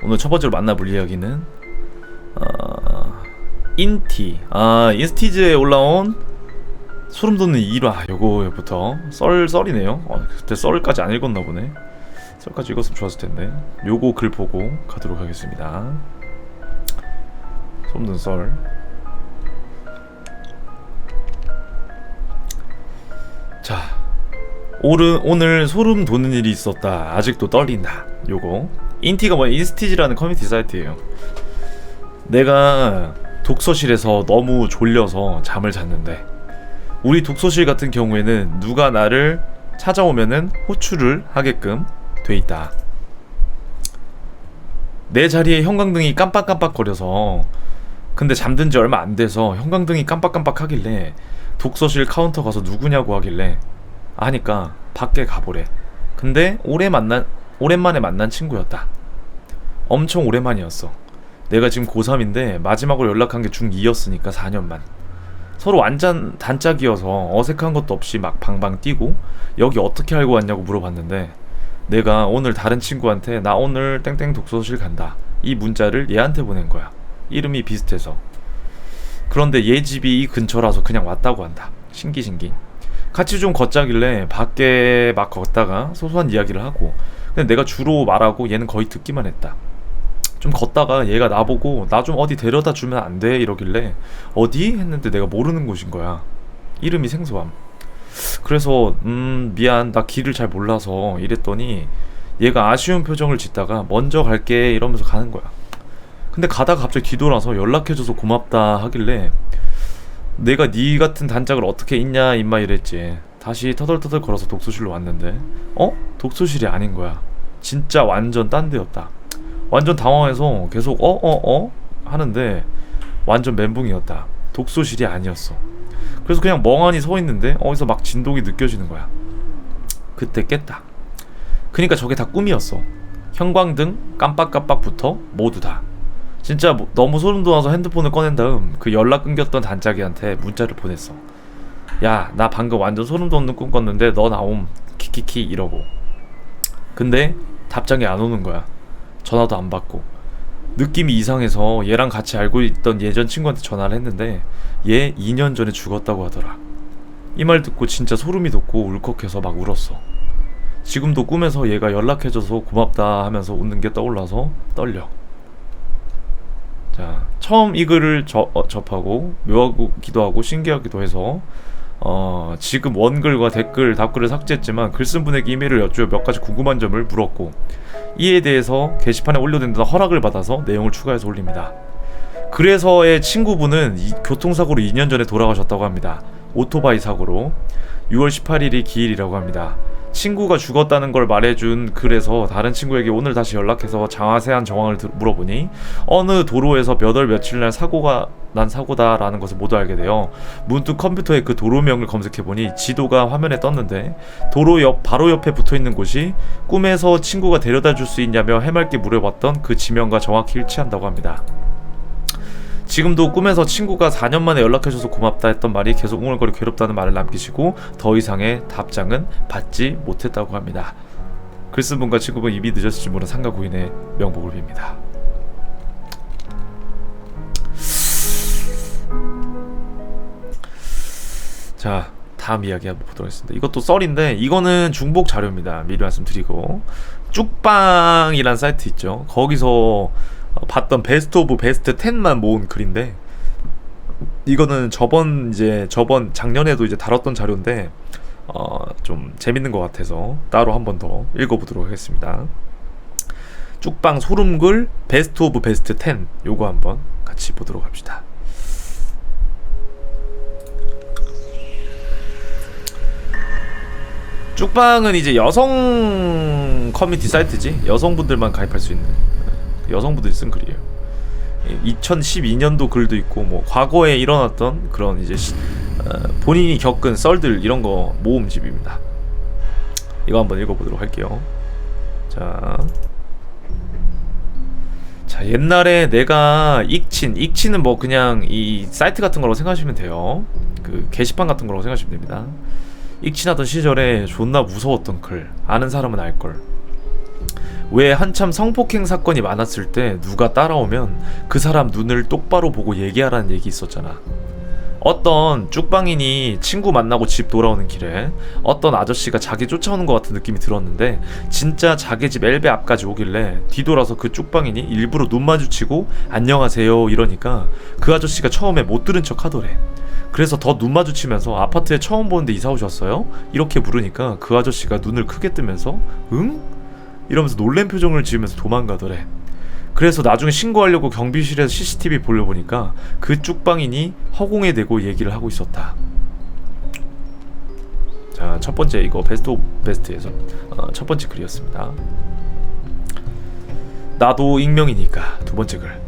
오늘 첫 번째로 만나볼 이야기는 인티. 인스티즈에 올라온 소름 돋는 1화. 요거부터 썰이네요. 그때 썰까지 안 읽었나 보네. 썰까지 읽었으면 좋았을 텐데. 요거 글 보고 가도록 하겠습니다. 소름 돋는 썰. 자, 오늘 소름 돋는 일이 있었다. 아직도 떨린다. 요거 인티가 뭐야? 인스티즈라는 커뮤니티 사이트예요. 내가 독서실에서 너무 졸려서 잠을 잤는데, 우리 독서실 같은 경우에는 누가 나를 찾아오면은 호출을 하게끔 돼 있다. 내 자리에 형광등이 깜빡깜빡 거려서, 근데 잠든 지 얼마 안 돼서 형광등이 깜빡깜빡 하길래 독서실 카운터 가서 누구냐고 하길래 하니까 밖에 가보래. 근데 오랜만에 만난 친구였다. 엄청 오랜만이었어. 내가 지금 고3인데 마지막으로 연락한 게 중2였으니까 4년만. 서로 완전 단짝이어서 어색한 것도 없이 막 방방 뛰고 여기 어떻게 알고 왔냐고 물어봤는데, 내가 오늘 다른 친구한테 나 오늘 땡땡 독서실 간다 이 문자를 얘한테 보낸 거야. 이름이 비슷해서. 그런데 얘 집이 이 근처라서 그냥 왔다고 한다. 신기. 같이 좀 걷자길래 밖에 막 걷다가 소소한 이야기를 하고, 근데 내가 주로 말하고 얘는 거의 듣기만 했다. 좀 걷다가 얘가 나보고 나 좀 어디 데려다 주면 안 돼? 이러길래 어디? 했는데 내가 모르는 곳인 거야. 이름이 생소함. 그래서 미안, 나 길을 잘 몰라서 이랬더니 얘가 아쉬운 표정을 짓다가 먼저 갈게 이러면서 가는 거야. 근데 가다가 갑자기 뒤돌아서 연락해줘서 고맙다 하길래 내가 네 같은 단짝을 어떻게 있냐 임마 이랬지. 다시 터덜터덜 걸어서 독서실로 왔는데 독서실이 아닌 거야. 진짜 완전 딴 데였다. 완전 당황해서 계속 하는데 완전 멘붕이었다. 독서실이 아니었어. 그래서 그냥 멍하니 서 있는데 어디서 막 진동이 느껴지는 거야. 그때 깼다. 그니까 저게 다 꿈이었어. 형광등 깜빡깜빡부터 모두 다. 진짜 너무 소름 돋아서 핸드폰을 꺼낸 다음 그 연락 끊겼던 단짝이한테 문자를 보냈어. 야, 나 방금 완전 소름 돋는 꿈 꿨는데 너 나옴 키키키 이러고. 근데 답장이 안 오는 거야. 전화도 안 받고. 느낌이 이상해서 얘랑 같이 알고 있던 예전 친구한테 전화를 했는데 얘 2년 전에 죽었다고 하더라. 이 말 듣고 진짜 소름이 돋고 울컥해서 막 울었어. 지금도 꿈에서 얘가 연락해줘서 고맙다 하면서 웃는 게 떠올라서 떨려. 자, 처음 이 글을 접하고 묘하기도 하고 신기하기도 해서 지금 원글과 댓글, 답글을 삭제했지만 글쓴 분에게 이메일을 여쭈어 몇 가지 궁금한 점을 물었고, 이에 대해서 게시판에 올려된다는 허락을 받아서 내용을 추가해서 올립니다. 그래서의 친구분은 교통사고로 2년 전에 돌아가셨다고 합니다. 오토바이 사고로. 6월 18일이 기일이라고 합니다. 친구가 죽었다는 걸 말해준 글에서 다른 친구에게 오늘 다시 연락해서 자세한 정황을 물어보니 어느 도로에서 몇 월 며칠 날 사고가 난 사고다라는 것을 모두 알게 돼요. 문득 컴퓨터에 그 도로명을 검색해보니 지도가 화면에 떴는데 도로 옆 바로 옆에 붙어있는 곳이 꿈에서 친구가 데려다 줄 수 있냐며 해맑게 물어봤던 그 지명과 정확히 일치한다고 합니다. 지금도 꿈에서 친구가 4년 만에 연락해줘서 고맙다 했던 말이 계속 웅얼거리 괴롭다는 말을 남기시고 더 이상의 답장은 받지 못했다고 합니다. 글쓴 분과 친구분 입이 늦었을지 모르는 상가 고인의 명복을 빕니다. 자, 다음 이야기 한번 보도록 하겠습니다. 이것도 썰인데 이거는 중복 자료입니다. 미리 말씀드리고, 쭉방이란 사이트 있죠. 거기서 봤던 베스트 오브 베스트 10만 모은 글인데, 이거는 저번 작년에도 이제 다뤘던 자료인데 좀 재밌는 것 같아서 따로 한 번 더 읽어보도록 하겠습니다. 쭉방 소름글 베스트 오브 베스트 10, 요거 한번 같이 보도록 합시다. 쭉방은 이제 여성 커뮤니티 사이트지. 여성분들만 가입할 수 있는, 여성분들이 쓴 글이에요. 2012년도 글도 있고 뭐 과거에 일어났던 그런 이제 본인이 겪은 썰들 이런 거 모음집입니다. 이거 한번 읽어보도록 할게요. 자, 옛날에 내가 익친은 뭐 그냥 이 사이트 같은 거라고 생각하시면 돼요. 그 게시판 같은 거라고 생각하시면 됩니다. 익친하던 시절에 존나 무서웠던 글, 아는 사람은 알걸. 왜 한참 성폭행 사건이 많았을 때 누가 따라오면 그 사람 눈을 똑바로 보고 얘기하라는 얘기 있었잖아. 어떤 쭉방인이 친구 만나고 집 돌아오는 길에 어떤 아저씨가 자기 쫓아오는 것 같은 느낌이 들었는데 진짜 자기 집 엘베 앞까지 오길래 뒤돌아서 그 쭉방인이 일부러 눈 마주치고 안녕하세요 이러니까 그 아저씨가 처음에 못 들은 척 하더래. 그래서 더 눈 마주치면서 아파트에 처음 보는데 이사 오셨어요? 이렇게 물으니까 그 아저씨가 눈을 크게 뜨면서 응? 이러면서 놀란 표정을 지으면서 도망가더래. 그래서 나중에 신고하려고 경비실에서 CCTV 보려보니까 그 쭉방인이 허공에 대고 얘기를 하고 있었다. 자, 첫 번째 이거 베스트 오브 베스트에서 첫 번째 글이었습니다. 나도 익명이니까 두 번째 글.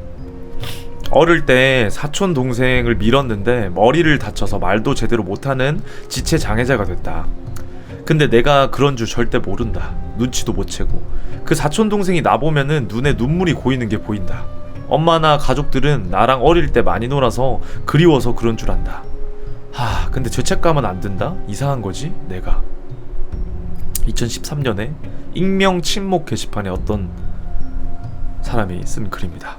어릴 때 사촌 동생을 밀었는데 머리를 다쳐서 말도 제대로 못하는 지체 장애자가 됐다. 근데 내가 그런 줄 절대 모른다. 눈치도 못 채고. 그 사촌 동생이 나보면은 눈에 눈물이 고이는 게 보인다. 엄마나 가족들은 나랑 어릴 때 많이 놀아서 그리워서 그런 줄 안다. 근데 죄책감은 안 든다? 이상한 거지 내가. 2013년에 익명 침묵 게시판에 어떤 사람이 쓴 글입니다.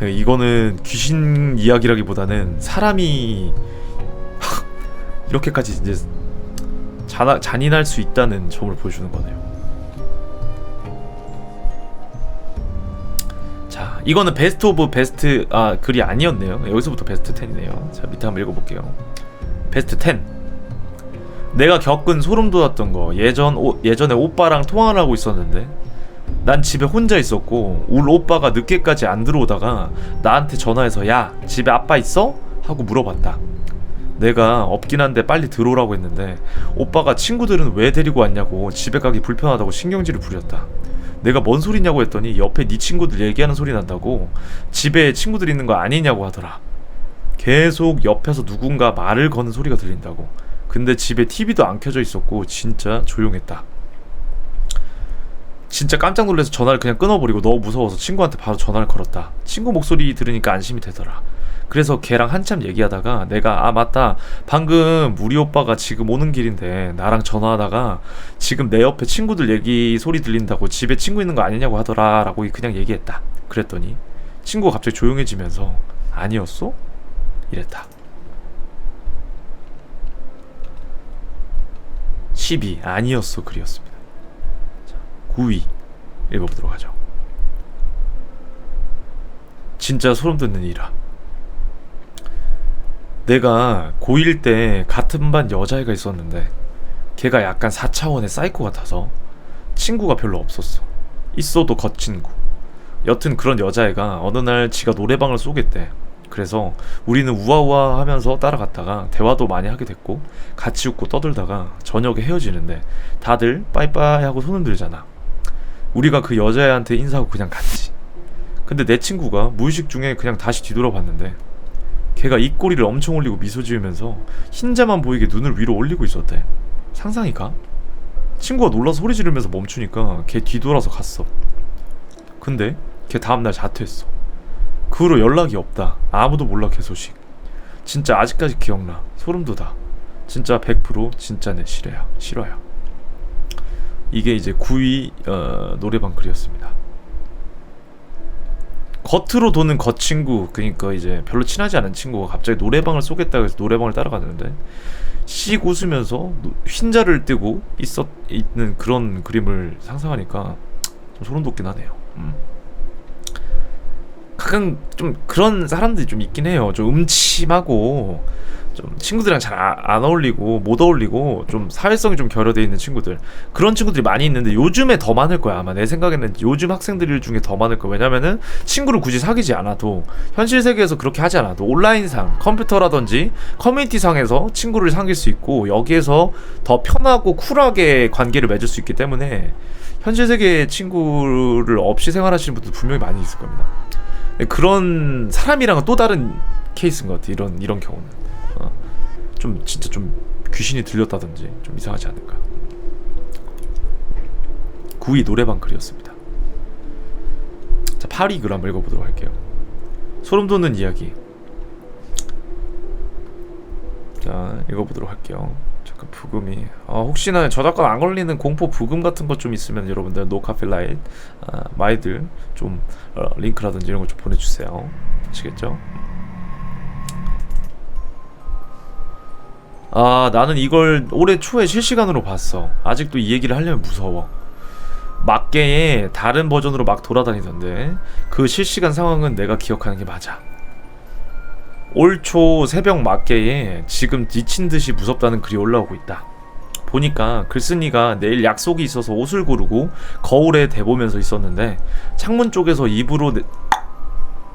이거는 귀신 이야기라기보다는 사람이 이렇게까지 이제 잔인할 수 있다는 점을 보여주는 거네요. 자, 이거는 베스트 오브 베스트 글이 아니었네요. 여기서부터 베스트 10이네요. 자, 밑에 한번 읽어볼게요. 베스트 10. 내가 겪은 소름 돋았던 거. 예전에 오빠랑 통화를 하고 있었는데 난 집에 혼자 있었고 울 오빠가 늦게까지 안 들어오다가 나한테 전화해서 야, 집에 아빠 있어? 하고 물어봤다. 내가 없긴 한데 빨리 들어오라고 했는데 오빠가 친구들은 왜 데리고 왔냐고 집에 가기 불편하다고 신경질을 부렸다. 내가 뭔 소리냐고 했더니 옆에 네 친구들 얘기하는 소리 난다고 집에 친구들 있는 거 아니냐고 하더라. 계속 옆에서 누군가 말을 거는 소리가 들린다고. 근데 집에 TV도 안 켜져 있었고 진짜 조용했다. 진짜 깜짝 놀라서 전화를 그냥 끊어버리고 너무 무서워서 친구한테 바로 전화를 걸었다. 친구 목소리 들으니까 안심이 되더라. 그래서 걔랑 한참 얘기하다가 내가 맞다, 방금 우리 오빠가 지금 오는 길인데 나랑 전화하다가 지금 내 옆에 친구들 얘기 소리 들린다고 집에 친구 있는 거 아니냐고 하더라 라고 그냥 얘기했다. 그랬더니 친구가 갑자기 조용해지면서 아니었어? 이랬다. 12. 아니었어 글이었습니다. 자, 9위 읽어보도록 하죠. 진짜 소름 돋는 일이라. 내가 고1 때 같은 반 여자애가 있었는데 걔가 약간 4차원의 사이코 같아서 친구가 별로 없었어. 있어도 겉친구. 여튼 그런 여자애가 어느 날 지가 노래방을 쏘겠대. 그래서 우리는 우아우아 하면서 따라갔다가 대화도 많이 하게 됐고 같이 웃고 떠들다가 저녁에 헤어지는데 다들 빠이빠이 하고 손 흔들잖아. 우리가 그 여자애한테 인사하고 그냥 갔지. 근데 내 친구가 무의식 중에 그냥 다시 뒤돌아봤는데 걔가 입꼬리를 엄청 올리고 미소 지으면서 흰자만 보이게 눈을 위로 올리고 있었대. 상상이 가? 친구가 놀라서 소리 지르면서 멈추니까 걔 뒤돌아서 갔어. 근데 걔 다음날 자퇴했어. 그 후로 연락이 없다. 아무도 몰라 걔 소식. 진짜 아직까지 기억나. 소름 돋아. 진짜 100% 진짜 내 실화야. 이게 이제 9위 노래방 글이었습니다. 겉으로 도는 겉친구, 그러니까 이제 별로 친하지 않은 친구가 갑자기 노래방을 쏘겠다고 해서 노래방을 따라가는데 씩 웃으면서 흰자를 뜨고 있는 그런 그림을 상상하니까 좀 소름 돋긴 하네요. 가끔 좀 그런 사람들이 좀 있긴 해요. 좀 음침하고 좀 친구들이랑 잘 안 어울리고 못 어울리고 좀 사회성이 좀 결여되어 있는 친구들, 그런 친구들이 많이 있는데 요즘에 더 많을 거야. 아마 내 생각에는 요즘 학생들 중에 더 많을 거야. 왜냐면은 친구를 굳이 사귀지 않아도, 현실 세계에서 그렇게 하지 않아도 온라인상, 컴퓨터라든지 커뮤니티상에서 친구를 사귈 수 있고 여기에서 더 편하고 쿨하게 관계를 맺을 수 있기 때문에 현실 세계에 친구를 없이 생활하시는 분들 분명히 많이 있을 겁니다. 그런 사람이랑은 또 다른 케이스인 것 같아. 이런 경우는 좀 진짜 좀 귀신이 들렸다든지 좀 이상하지 않을까. 9위 노래방 글이었습니다. 자, 8위 글 한번 읽어보도록 할게요. 소름 돋는 이야기. 자, 읽어보도록 할게요. 그 부금이 혹시나 저작권 안 걸리는 공포 부금 같은 것 좀 있으면 여러분들 노카필라잇 마이들 좀 링크라든지 이런 거 좀 보내주세요. 아시겠죠? 나는 이걸 올해 초에 실시간으로 봤어. 아직도 이 얘기를 하려면 무서워. 막계에 다른 버전으로 막 돌아다니던데 그 실시간 상황은 내가 기억하는 게 맞아. 올 초 새벽 막계에 지금 미친듯이 무섭다는 글이 올라오고 있다. 보니까 글쓴이가 내일 약속이 있어서 옷을 고르고 거울에 대보면서 있었는데 창문 쪽에서 입으로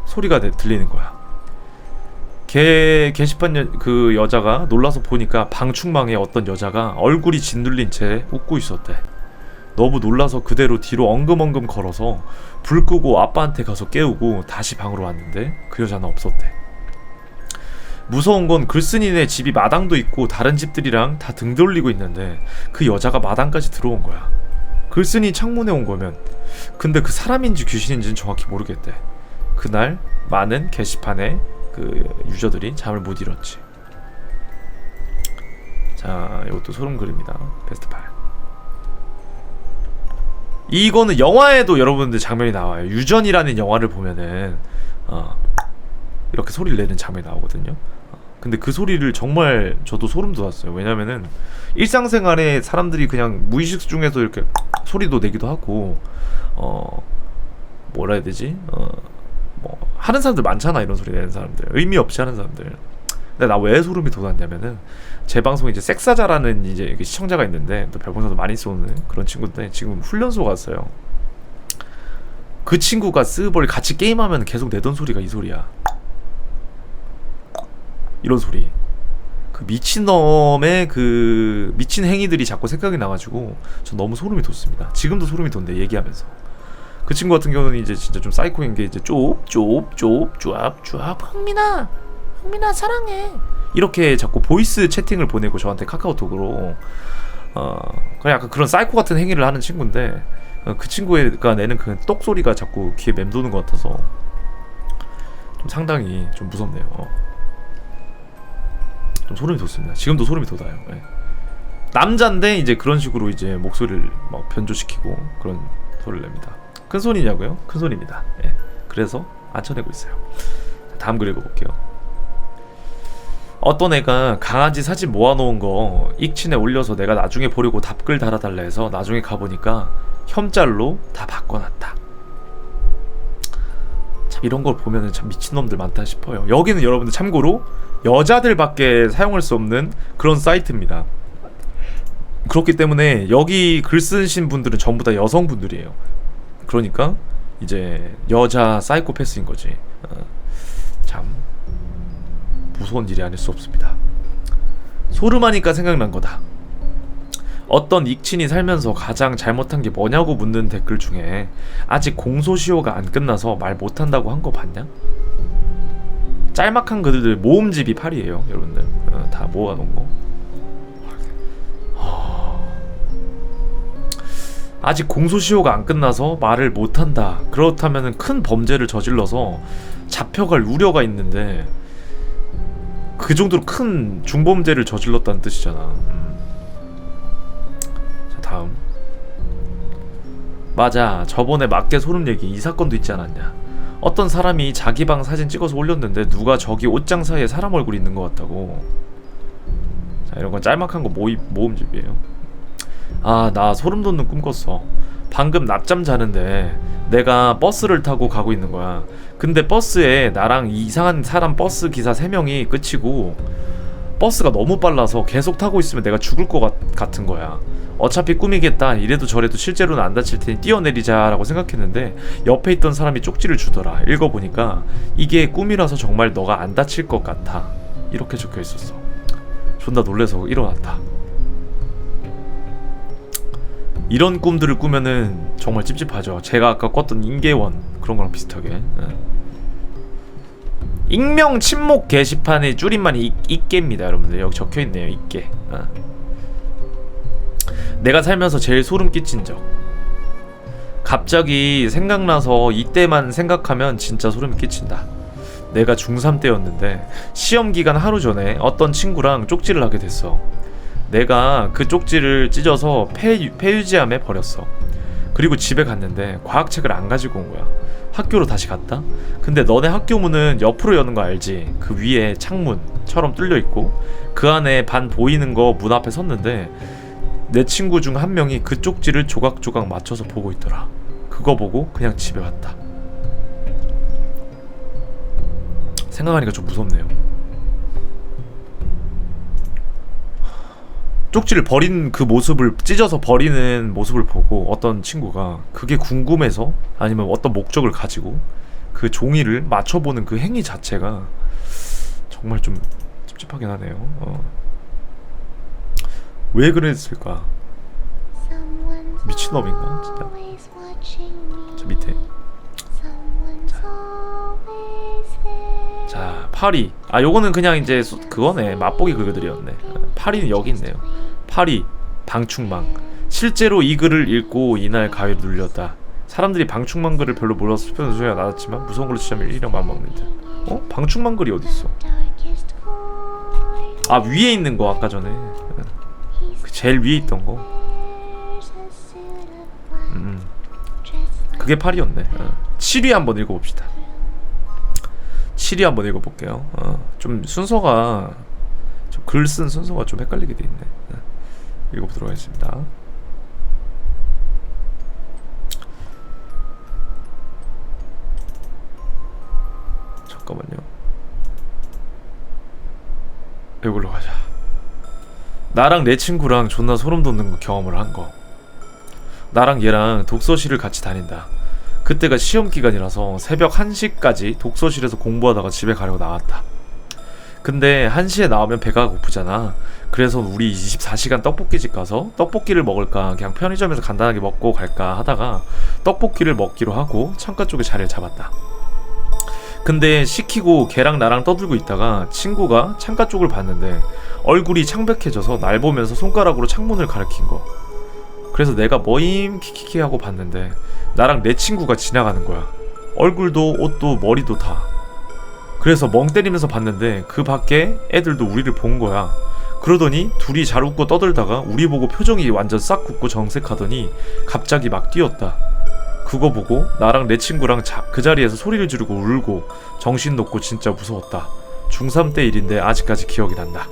소리가 들리는 거야. 게시판 그 여자가 놀라서 보니까 방충망에 어떤 여자가 얼굴이 짓눌린 채 웃고 있었대. 너무 놀라서 그대로 뒤로 엉금엉금 걸어서 불 끄고 아빠한테 가서 깨우고 다시 방으로 왔는데 그 여자는 없었대. 무서운 건 글쓴이네 집이 마당도 있고 다른 집들이랑 다 등 돌리고 있는데 그 여자가 마당까지 들어온 거야. 글쓴이 창문에 온 거면. 근데 그 사람인지 귀신인지는 정확히 모르겠대. 그날 많은 게시판에 그 유저들이 잠을 못 이뤘지. 자, 이것도 소름글입니다. 베스트 8. 이거는 영화에도 여러분들 장면이 나와요. 유전이라는 영화를 보면은 이렇게 소리를 내는 장면이 나오거든요. 근데 그 소리를 정말 저도 소름 돋았어요. 왜냐면은 일상생활에 사람들이 그냥 무의식 중에서 이렇게 소리도 내기도 하고 뭐라 해야 되지? 뭐 하는 사람들 많잖아. 이런 소리 내는 사람들, 의미 없이 하는 사람들. 근데 나 왜 소름이 돋았냐면은 제 방송에 이제 섹사자라는 이제 시청자가 있는데 또 별풍선도 많이 쏘는 그런 친구인데 지금 훈련소 갔어요. 그 친구가 스벌 같이 게임하면 계속 내던 소리가 이 소리야. 이런 소리. 그 미친놈의 그 미친 행위들이 자꾸 생각이 나가지고 저 너무 소름이 돋습니다. 지금도 소름이 돋는데 얘기하면서. 그 친구 같은 경우는 이제 진짜 좀 사이코인 게 이제 쪼압 흥민아 사랑해 이렇게 자꾸 보이스 채팅을 보내고 저한테 카카오톡으로 그냥 약간 그런 사이코 같은 행위를 하는 친구인데 그 친구가 내는 그 똑소리가 자꾸 귀에 맴도는 것 같아서 좀 상당히 좀 무섭네요. 좀 소름이 돋습니다. 지금도 소름이 돋아요. 네. 남잔데 이제 그런 식으로 이제 목소리를 막 변조시키고 그런 소리를 냅니다. 큰 소리냐고요? 큰 소리입니다. 예. 그래서 안 쳐내고 있어요. 다음 글 읽어볼게요. 어떤 애가 강아지 사진 모아놓은 거 익친에 올려서 내가 나중에 보려고 답글 달아달라 해서 나중에 가보니까 혐짤로 다 바꿔놨다. 참 이런 걸 보면은 참 미친놈들 많다 싶어요. 여기는 여러분들 참고로 여자들밖에 사용할 수 없는 그런 사이트입니다. 그렇기 때문에 여기 글 쓰신 분들은 전부 다 여성분들이에요. 그러니까 이제 여자 사이코패스인 거지. 참 무서운 일이 아닐 수 없습니다. 소름하니까 생각난 거다. 어떤 익친이 살면서 가장 잘못한 게 뭐냐고 묻는 댓글 중에 아직 공소시효가 안 끝나서 말 못한다고 한 거 봤냐? 짤막한 글들 모음집이 8이에요 여러분들. 다 모아놓은 거. 아직 공소시효가 안 끝나서 말을 못한다. 그렇다면 큰 범죄를 저질러서 잡혀갈 우려가 있는데 그 정도로 큰 중범죄를 저질렀다는 뜻이잖아. 자, 다음. 맞아, 저번에 막게 소름 얘기 이 사건도 있지 않았냐. 어떤 사람이 자기 방 사진 찍어서 올렸는데 누가 저기 옷장 사이에 사람 얼굴이 있는 것 같다고. 자, 이런 건 짤막한 거 모음집이에요. 나 소름 돋는 꿈 꿨어. 방금 낮잠 자는데 내가 버스를 타고 가고 있는 거야. 근데 버스에 나랑 이상한 사람 버스 기사 3명이 끝이고 버스가 너무 빨라서 계속 타고 있으면 내가 죽을 것 같은 거야. 어차피 꿈이겠다. 이래도 저래도 실제로는 안 다칠 테니 뛰어내리자 라고 생각했는데 옆에 있던 사람이 쪽지를 주더라. 읽어보니까 이게 꿈이라서 정말 너가 안 다칠 것 같아. 이렇게 적혀 있었어. 존나 놀래서 일어났다. 이런 꿈들을 꾸면은 정말 찝찝하죠. 제가 아까 꿨던 인계원 그런 거랑 비슷하게. 익명 침묵 게시판의 줄임말이 익계입니다 여러분들. 여기 적혀있네요. 익계. 내가 살면서 제일 소름 끼친 적. 갑자기 생각나서 이때만 생각하면 진짜 소름이 끼친다. 내가 중3 때였는데 시험 기간 하루 전에 어떤 친구랑 쪽지를 하게 됐어. 내가 그 쪽지를 찢어서 폐유지함에 버렸어. 그리고 집에 갔는데 과학책을 안 가지고 온 거야. 학교로 다시 갔다? 근데 너네 학교 문은 옆으로 여는 거 알지? 그 위에 창문처럼 뚫려 있고 그 안에 반 보이는 거 문 앞에 섰는데 내 친구 중 한 명이 그 쪽지를 조각조각 맞춰서 보고 있더라. 그거 보고 그냥 집에 왔다. 생각하니까 좀 무섭네요. 쪽지를 버린 그 모습을, 찢어서 버리는 모습을 보고 어떤 친구가 그게 궁금해서 아니면 어떤 목적을 가지고 그 종이를 맞춰보는 그 행위 자체가 정말 좀 찝찝하긴 하네요. 왜 그랬을까? 미친놈인가? 진짜. 저 밑에. 자, 파리. 아, 요거는 그냥 이제 그거네. 맛보기 글들이었네. 파리는 여기 있네요. 파리, 방충망. 실제로 이 글을 읽고 이날 가위를 눌렸다. 사람들이 방충망 글을 별로 몰라서 수표는 소리가 낮았지만 무서운 걸로 치자면 1이랑 맘먹는데. 방충망 글이 어딨어? 아, 위에 있는 거 아까 전에. 그 제일 위에 있던 거. 그게 파리였네. 7위 한번 읽어봅시다. 7위 한번 읽어볼게요. 좀 순서가 글 쓴 순서가 좀 헷갈리게 돼 있네. 읽어보도록 하겠습니다. 잠깐만요. 이걸로 가자. 나랑 내 친구랑 존나 소름 돋는 경험을 한 거. 나랑 얘랑 독서실을 같이 다닌다. 그때가 시험 기간이라서 새벽 1시까지 독서실에서 공부하다가 집에 가려고 나왔다. 근데 1시에 나오면 배가 고프잖아. 그래서 우리 24시간 떡볶이집 가서 떡볶이를 먹을까 그냥 편의점에서 간단하게 먹고 갈까 하다가 떡볶이를 먹기로 하고 창가 쪽에 자리를 잡았다. 근데 시키고 걔랑 나랑 떠들고 있다가 친구가 창가 쪽을 봤는데 얼굴이 창백해져서 날 보면서 손가락으로 창문을 가리킨 거. 그래서 내가 뭐임 키키키 하고 봤는데 나랑 내 친구가 지나가는 거야. 얼굴도 옷도 머리도 다. 그래서 멍 때리면서 봤는데 그 밖에 애들도 우리를 본 거야. 그러더니 둘이 잘 웃고 떠들다가 우리 보고 표정이 완전 싹 굳고 정색하더니 갑자기 막 뛰었다. 그거 보고 나랑 내 친구랑 그 자리에서 소리를 지르고 울고 정신 놓고 진짜 무서웠다. 중3 때 일인데 아직까지 기억이 난다.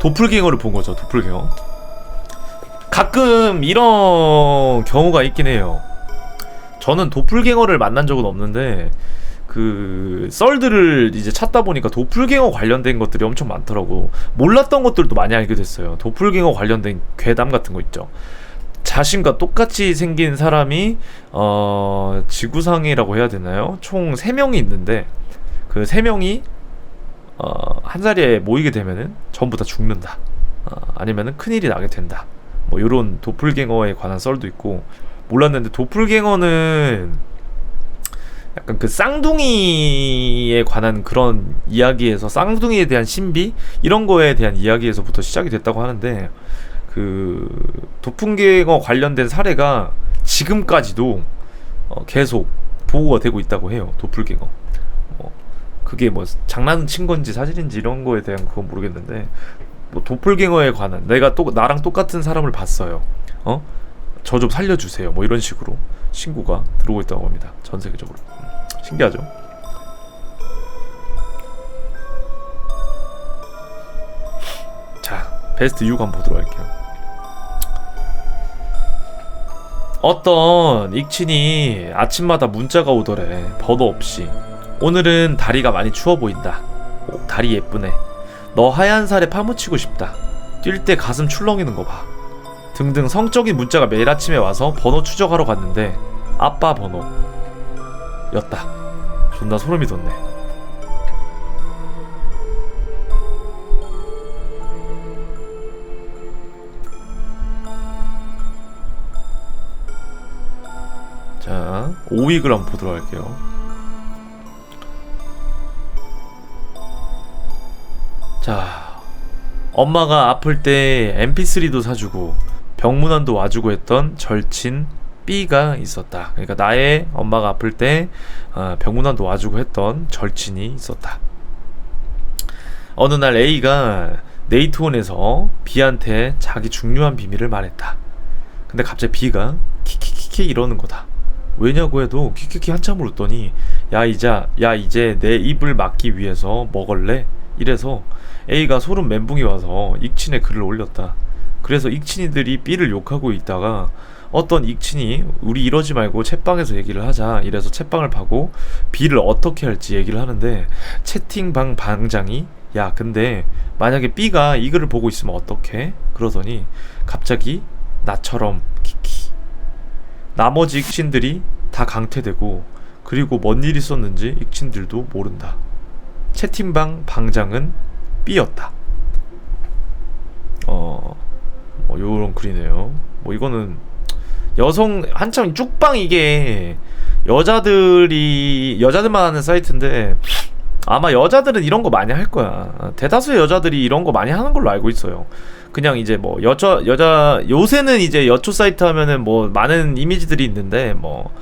도플갱어를 본 거죠. 도플갱어. 가끔 이런 경우가 있긴 해요. 저는 도플갱어를 만난 적은 없는데 그 썰들을 이제 찾다 보니까 도플갱어 관련된 것들이 엄청 많더라고. 몰랐던 것들도 많이 알게 됐어요. 도플갱어 관련된 괴담 같은 거 있죠. 자신과 똑같이 생긴 사람이 지구상이라고 해야 되나요? 총 3명이 있는데 그 3명이 한 자리에 모이게 되면은 전부 다 죽는다. 아니면은 큰일이 나게 된다. 뭐 요런 도플갱어에 관한 썰도 있고 몰랐는데 도플갱어는 약간 그 쌍둥이에 관한 그런 이야기에서 쌍둥이에 대한 신비 이런 거에 대한 이야기에서부터 시작이 됐다고 하는데 그 도플갱어 관련된 사례가 지금까지도 계속 보고가 되고 있다고 해요. 도플갱어. 그게 뭐 장난친 건지 사실인지 이런 거에 대한 그건 모르겠는데 뭐 도플갱어에 관한 내가 또 나랑 똑같은 사람을 봤어요. 저 좀 살려주세요. 뭐 이런 식으로 신고가 들어오고 있다고 합니다. 전 세계적으로. 신기하죠? 자, 베스트 6 한번 보도록 할게요. 어떤 익친이 아침마다 문자가 오더래. 번호 없이. 오늘은 다리가 많이 추워 보인다. 오, 다리 예쁘네. 너 하얀 살에 파묻히고 싶다. 뛸 때 가슴 출렁이는 거 봐. 등등 성적인 문자가 매일 아침에 와서 번호 추적하러 갔는데 아빠 번호 였다. 존나 소름이 돋네. 자, 5위 글 한번 보도록 할게요. 자, 엄마가 아플 때 mp3도 사주고 병문안도 와주고 했던 절친 B가 있었다. 그러니까 나의 엄마가 아플 때 병문안도 와주고 했던 절친이 있었다. 어느 날 A가 네이트온에서 B한테 자기 중요한 비밀을 말했다. 근데 갑자기 B가 키키키키 이러는 거다. 왜냐고 해도 키키키 한참을 웃더니 야 이제 내 입을 막기 위해서 먹을래? 이래서 A가 소름 멘붕이 와서 익친에 글을 올렸다. 그래서 익친이들이 B를 욕하고 있다가 어떤 익친이 우리 이러지 말고 채방에서 얘기를 하자 이래서 채방을 파고 B를 어떻게 할지 얘기를 하는데 채팅방 방장이 야 근데 만약에 B가 이 글을 보고 있으면 어떡해? 그러더니 갑자기 나처럼 키키 나머지 익친들이 다 강퇴되고 그리고 뭔 일이 있었는지 익친들도 모른다. 채팅방 방장은 B였다. 뭐 요런 글이네요. 뭐 이거는 여성 한참 쭉방 이게 여자들만 하는 사이트인데 아마 여자들은 이런 거 많이 할 거야. 대다수의 여자들이 이런 거 많이 하는 걸로 알고 있어요. 그냥 이제 뭐 여자 요새는 이제 여초 사이트 하면은 뭐 많은 이미지들이 있는데 뭐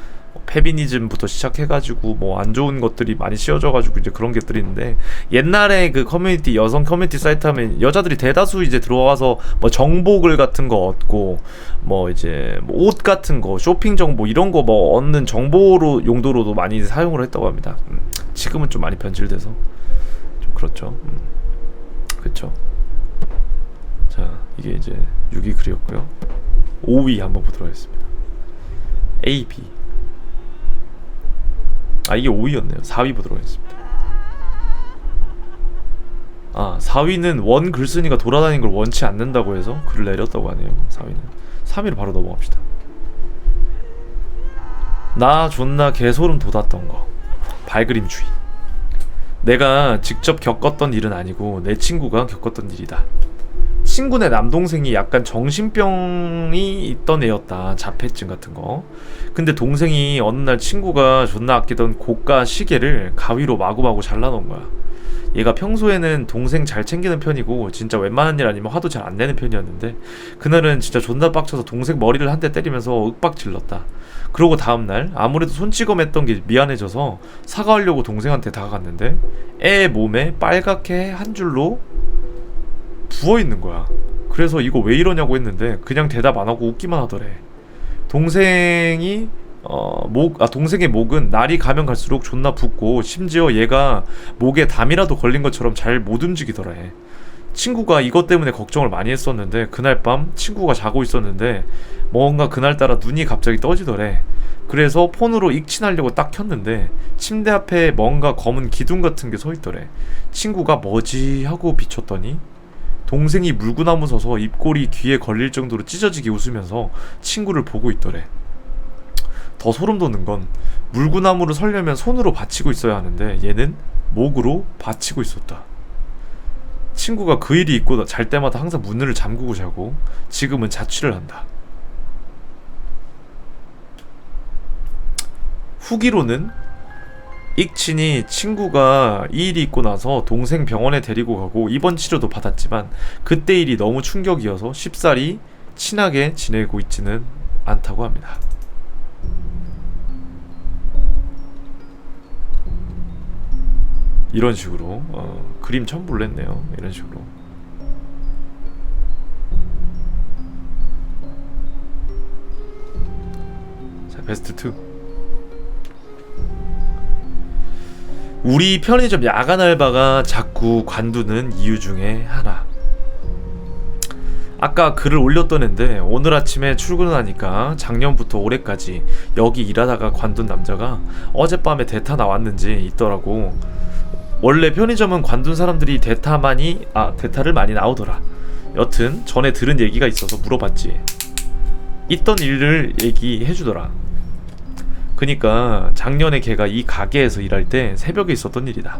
페미니즘부터 시작해가지고 뭐 안 좋은 것들이 많이 씌워져가지고 이제 그런 것들이 있는데 옛날에 그 커뮤니티 여성 커뮤니티 사이트 하면 여자들이 대다수 이제 들어와서 뭐 정보글 같은 거 얻고 뭐 이제 뭐 옷 같은 거 쇼핑 정보 이런 거 뭐 얻는 정보로 용도로도 많이 사용을 했다고 합니다. 지금은 좀 많이 변질돼서 좀 그렇죠. 그쵸. 자 이게 이제 6위 글이었고요. 5위 한번 보도록 하겠습니다. A, B. 아 이게 5위였네요. 4위 보도록 하겠습니다. 4위는 원 글쓴이가 돌아다니는 걸 원치 않는다고 해서 글을 내렸다고 하네요. 4위는 3위로 바로 넘어갑시다. 나 존나 개소름 돋았던 거 발그림주의. 내가 직접 겪었던 일은 아니고 내 친구가 겪었던 일이다. 친구네 남동생이 약간 정신병이 있던 애였다. 자폐증 같은 거. 근데 동생이 어느 날 친구가 존나 아끼던 고가 시계를 가위로 마구마구 잘라놓은 거야. 얘가 평소에는 동생 잘 챙기는 편이고 진짜 웬만한 일 아니면 화도 잘 안 내는 편이었는데 그날은 진짜 존나 빡쳐서 동생 머리를 한 대 때리면서 윽박 질렀다. 그러고 다음날 아무래도 손찌검했던 게 미안해져서 사과하려고 동생한테 다가갔는데 애 몸에 빨갛게 한 줄로 부어있는 거야. 그래서 이거 왜 이러냐고 했는데 그냥 대답 안 하고 웃기만 하더래. 동생의 목은 날이 가면 갈수록 존나 붓고 심지어 얘가 목에 담이라도 걸린 것처럼 잘 못 움직이더래. 친구가 이것 때문에 걱정을 많이 했었는데 그날 밤 친구가 자고 있었는데 뭔가 그날따라 눈이 갑자기 떠지더래. 그래서 폰으로 익친하려고 딱 켰는데 침대 앞에 뭔가 검은 기둥 같은 게 서 있더래. 친구가 뭐지 하고 비췄더니 동생이 물구나무 서서 입꼬리 귀에 걸릴 정도로 찢어지게 웃으면서 친구를 보고 있더래. 더 소름 돋는 건 물구나무를 설려면 손으로 받치고 있어야 하는데 얘는 목으로 받치고 있었다. 친구가 그 일이 있고 잘 때마다 항상 문을 잠그고 자고 지금은 자취를 한다. 후기로는 익친이 친구가 이 일이 있고 나서 동생 병원에 데리고 가고 입원 치료도 받았지만 그때 일이 너무 충격이어서 쉽사리 친하게 지내고 있지는 않다고 합니다. 이런 식으로 그림 첨부를 했네요. 이런 식으로. 자, 베스트 2. 우리 편의점 야간 알바가 자꾸 관두는 이유 중에 하나. 아까 글을 올렸던 앤데 오늘 아침에 출근을 하니까 작년부터 올해까지 여기 일하다가 관둔 남자가 어젯밤에 대타 나왔는지 있더라고. 원래 편의점은 관둔 사람들이 대타를 많이 나오더라. 여튼 전에 들은 얘기가 있어서 물어봤지. 있던 일을 얘기해주더라. 그니까 작년에 걔가 이 가게에서 일할 때 새벽에 있었던 일이다.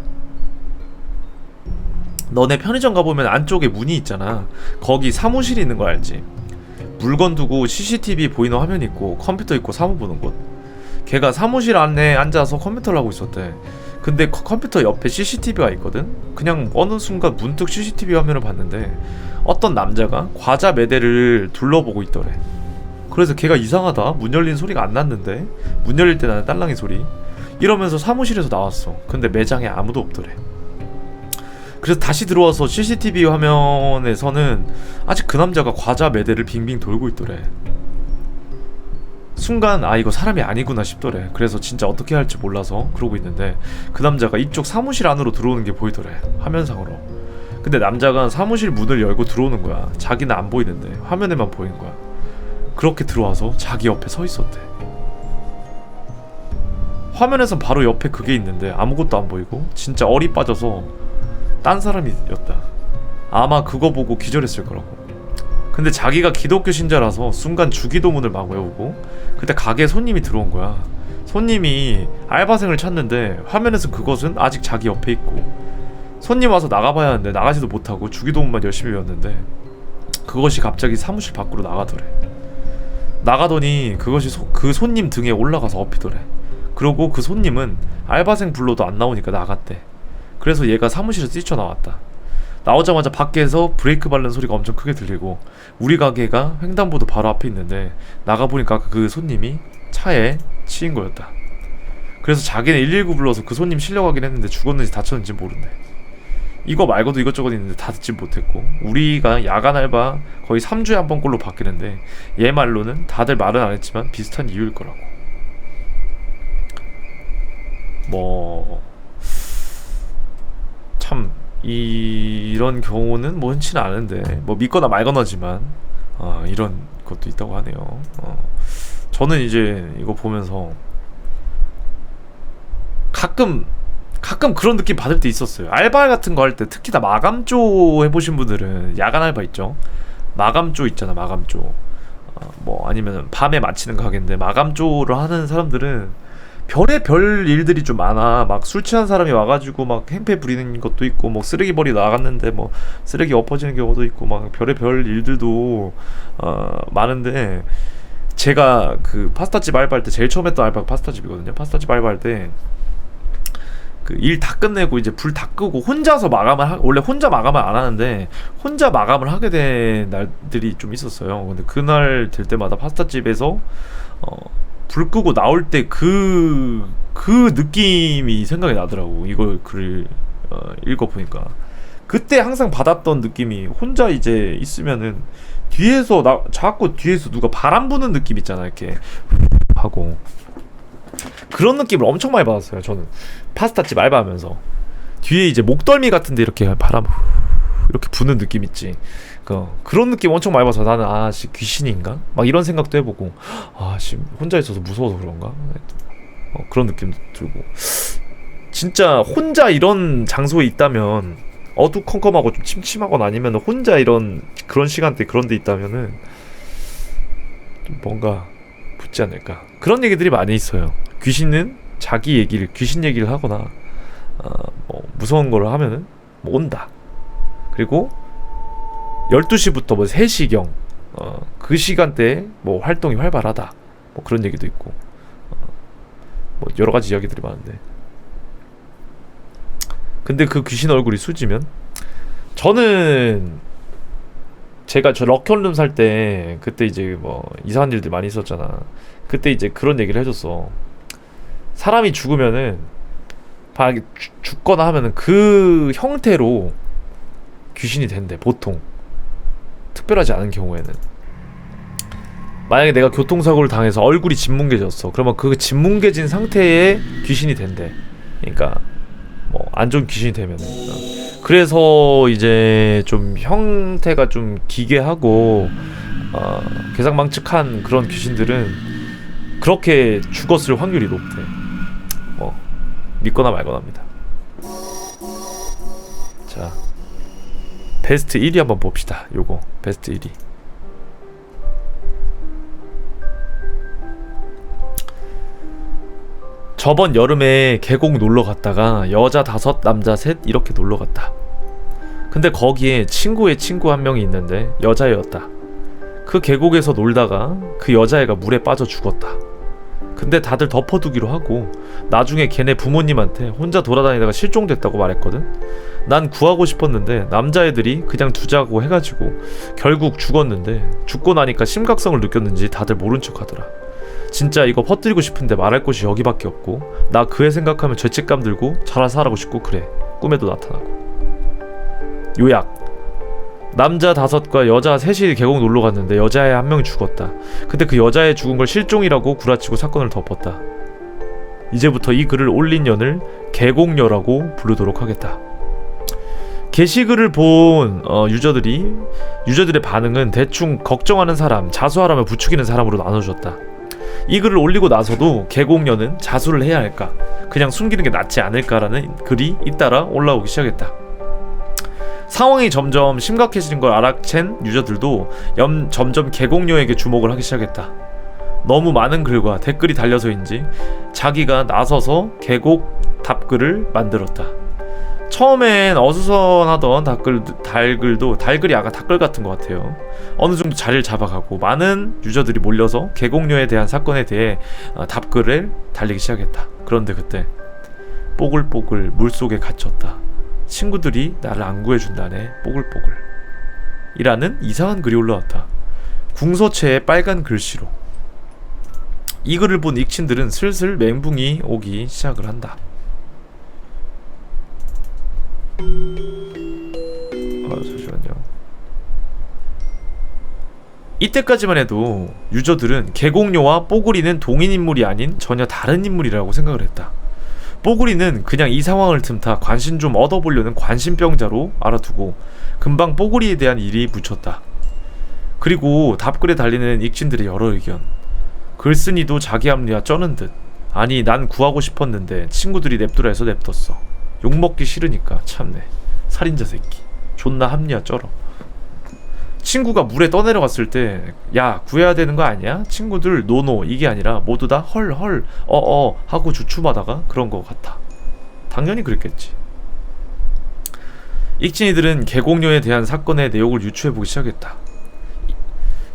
너네 편의점 가보면 안쪽에 문이 있잖아. 거기 사무실이 있는 거 알지? 물건 두고 CCTV 보이는 화면 있고 컴퓨터 있고 사무 보는 곳. 걔가 사무실 안에 앉아서 컴퓨터를 하고 있었대. 근데 컴퓨터 옆에 CCTV가 있거든? 그냥 어느 순간 문득 CCTV 화면을 봤는데 어떤 남자가 과자 매대를 둘러보고 있더래. 그래서 걔가 이상하다, 문 열린 소리가 안 났는데 문 열릴 때 나는 딸랑이 소리 이러면서 사무실에서 나왔어. 근데 매장에 아무도 없더래. 그래서 다시 들어와서 CCTV 화면에서는 아직 그 남자가 과자 매대를 빙빙 돌고 있더래. 순간 아 이거 사람이 아니구나 싶더래. 그래서 진짜 어떻게 할지 몰라서 그러고 있는데 그 남자가 이쪽 사무실 안으로 들어오는 게 보이더래, 화면상으로. 근데 남자가 사무실 문을 열고 들어오는 거야. 자기는 안 보이는데 화면에만 보이는 거야. 그렇게 들어와서 자기 옆에 서 있었대. 화면에선 바로 옆에 그게 있는데 아무것도 안 보이고 진짜 얼이 빠져서 딴 사람이었다. 아마 그거 보고 기절했을 거라고. 근데 자기가 기독교 신자라서 순간 주기도문을 막 외우고, 그때 가게에 손님이 들어온 거야. 손님이 알바생을 찾는데 화면에서 그것은 아직 자기 옆에 있고, 손님 와서 나가봐야 하는데 나가지도 못하고 주기도문만 열심히 외웠는데 그것이 갑자기 사무실 밖으로 나가더래. 나가더니 그것이 그 손님 등에 올라가서 엎이더래. 그러고 그 손님은 알바생 불러도 안 나오니까 나갔대. 그래서 얘가 사무실에서 뛰쳐나왔다. 나오자마자 밖에서 브레이크 밟는 소리가 엄청 크게 들리고, 우리 가게가 횡단보도 바로 앞에 있는데 나가보니까 그 손님이 차에 치인 거였다. 그래서 자기는 119 불러서 그 손님 실려가긴 했는데 죽었는지 다쳤는지 모른대. 이거 말고도 이것저것 있는데 다 듣진 못했고, 우리가 야간 알바 거의 3주에 한 번꼴로 바뀌는데 얘 말로는 다들 말은 안 했지만 비슷한 이유일 거라고. 참 이런 경우는 뭐 흔치는 않은데 뭐 믿거나 말거나지만 이런 것도 있다고 하네요. 저는 이제 이거 보면서 가끔 그런 느낌 받을 때 있었어요. 알바 같은 거 할 때, 특히 다 마감조 해보신 분들은, 야간 알바 있죠, 마감조 있잖아, 마감조. 뭐 아니면 밤에 마치는 가게인데 마감조를 하는 사람들은 별의별 일들이 좀 많아. 막 술 취한 사람이 와가지고 막 행패 부리는 것도 있고, 뭐 쓰레기 버리 나갔는데 뭐 쓰레기 엎어지는 경우도 있고, 막 별의별 일들도 많은데, 제가 그 파스타집 알바할 때 제일 처음 했던 알바가 파스타집이거든요. 파스타집 알바할 때 그 일 다 끝내고 이제 불 다 끄고 혼자서 마감을 원래 혼자 마감을 안 하는데 혼자 마감을 하게 된 날들이 좀 있었어요. 근데 그날 될 때마다 파스타집에서 불 끄고 나올 때 그 느낌이 생각이 나더라고. 이걸 글을 읽어보니까 그때 항상 받았던 느낌이, 혼자 이제 있으면은 뒤에서 자꾸 뒤에서 누가 바람 부는 느낌 있잖아, 이렇게 하고. 그런 느낌을 엄청 많이 받았어요. 저는 파스타집 알바하면서 뒤에 이제 목덜미 같은데 이렇게 바람 이렇게 부는 느낌 있지. 그런 느낌 엄청 많이 봐서 나는 귀신인가? 막 이런 생각도 해보고, 지금 혼자 있어서 무서워서 그런가? 그런 느낌도 들고. 진짜 혼자 이런 장소에 있다면, 어두컴컴하고 좀 침침하거나 아니면 혼자 그런 시간대 그런 데 있다면은 좀 뭔가 붙지 않을까, 그런 얘기들이 많이 있어요. 귀신은 귀신 얘기를 하거나 뭐 무서운 거를 하면은 뭐 온다. 그리고 12시부터 뭐 3시경 그 시간대에 뭐 활동이 활발하다, 뭐 그런 얘기도 있고, 뭐 여러 가지 이야기들이 많은데, 근데 그 귀신 얼굴이 수지면, 저는 제가 저 럭현룸 살 때 그때 이제 뭐 이상한 일들 많이 있었잖아. 그때 이제 그런 얘기를 해줬어. 사람이 죽으면은 죽거나 하면은 그 형태로 귀신이 된대, 보통. 특별하지 않은 경우에는. 만약에 내가 교통사고를 당해서 얼굴이 짓뭉개졌어, 그러면 그 짓뭉개진 상태에 귀신이 된대. 그러니까 뭐 안 좋은 귀신이 되면은. 그래서 이제 좀 형태가 좀 기괴하고 괴상망측한 그런 귀신들은 그렇게 죽었을 확률이 높대. 뭐 믿거나 말거나 합니다. 자, 베스트 1위 한번 봅시다. 요거 베스트 1위. 저번 여름에 계곡 놀러 갔다가 여자 5 남자 3 이렇게 놀러 갔다. 근데 거기에 친구의 친구 한 명이 있는데 여자애였다. 그 계곡에서 놀다가 그 여자애가 물에 빠져 죽었다. 근데 다들 덮어두기로 하고 나중에 걔네 부모님한테 혼자 돌아다니다가 실종됐다고 말했거든. 난 구하고 싶었는데 남자애들이 그냥 두자고 해가지고 결국 죽었는데, 죽고 나니까 심각성을 느꼈는지 다들 모른 척하더라. 진짜 이거 퍼뜨리고 싶은데 말할 곳이 여기밖에 없고, 나 그 애 생각하면 죄책감 들고 잘 살아고 싶고 그래. 꿈에도 나타나고. 요약: 남자 5과 여자 3이 계곡 놀러 갔는데 여자애 한 명이 죽었다. 근데 그 여자애 죽은 걸 실종이라고 구라치고 사건을 덮었다. 이제부터 이 글을 올린 년을 계곡녀라고 부르도록 하겠다. 게시글을 본 유저들의 반응은 대충 걱정하는 사람, 자수하라며 부추기는 사람으로 나눠졌다. 이 글을 올리고 나서도 계곡녀는 자수를 해야 할까, 그냥 숨기는 게 낫지 않을까라는 글이 잇따라 올라오기 시작했다. 상황이 점점 심각해지는 걸 알아챈 유저들도 점점 계곡녀에게 주목을 하기 시작했다. 너무 많은 글과 댓글이 달려서인지 자기가 나서서 계곡 답글을 만들었다. 처음엔 어수선하던 달글이 아까 댓글 같은 것 같아요. 어느 정도 자리를 잡아가고 많은 유저들이 몰려서 계곡녀에 대한 사건에 대해 답글을 달리기 시작했다. 그런데 그때 뽀글뽀글 물속에 갇혔다. 친구들이 나를 안 구해준다네. 뽀글뽀글 이라는 이상한 글이 올라왔다. 궁서체의 빨간 글씨로. 이 글을 본 익친들은 슬슬 멘붕이 오기 시작을 한다. 잠시만요. 이때까지만 해도 유저들은 계곡녀와 뽀글이는 동일인물이 아닌 전혀 다른 인물이라고 생각을 했다. 뽀글이는 그냥 이 상황을 틈타 관심 좀 얻어보려는 관심병자로 알아두고 금방 뽀글이에 대한 일이 묻혔다. 그리고 답글에 달리는 익친들의 여러 의견. 글쓴이도 자기 합리화 쩌는 듯. 아니 난 구하고 싶었는데 친구들이 냅두라 해서 냅뒀어. 욕먹기 싫으니까. 참네. 살인자 새끼. 존나 합리화 쩔어. 친구가 물에 떠내려갔을 때 야 구해야 되는 거 아니야? 친구들 노노 이게 아니라 모두 다 헐헐 어어 하고 주춤하다가 그런 거 같아. 당연히 그랬겠지. 익진이들은 계곡녀에 대한 사건의 내용을 유추해보기 시작했다.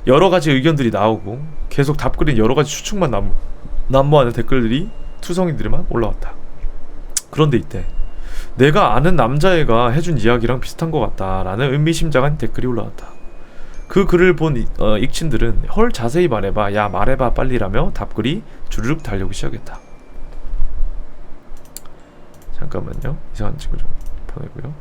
여러가지 의견들이 나오고 계속 답글인 여러가지 추측만 난무하는 댓글들이 투성이들만 올라왔다. 그런데 이때 내가 아는 남자애가 해준 이야기랑 비슷한 것 같다 라는 의미심장한 댓글이 올라왔다. 그 글을 본 익친들은 헐 자세히 말해봐, 야 말해봐 빨리라며 답글이 주르륵 달려오기 시작했다. 잠깐만요, 이상한 친구 좀 보내고요.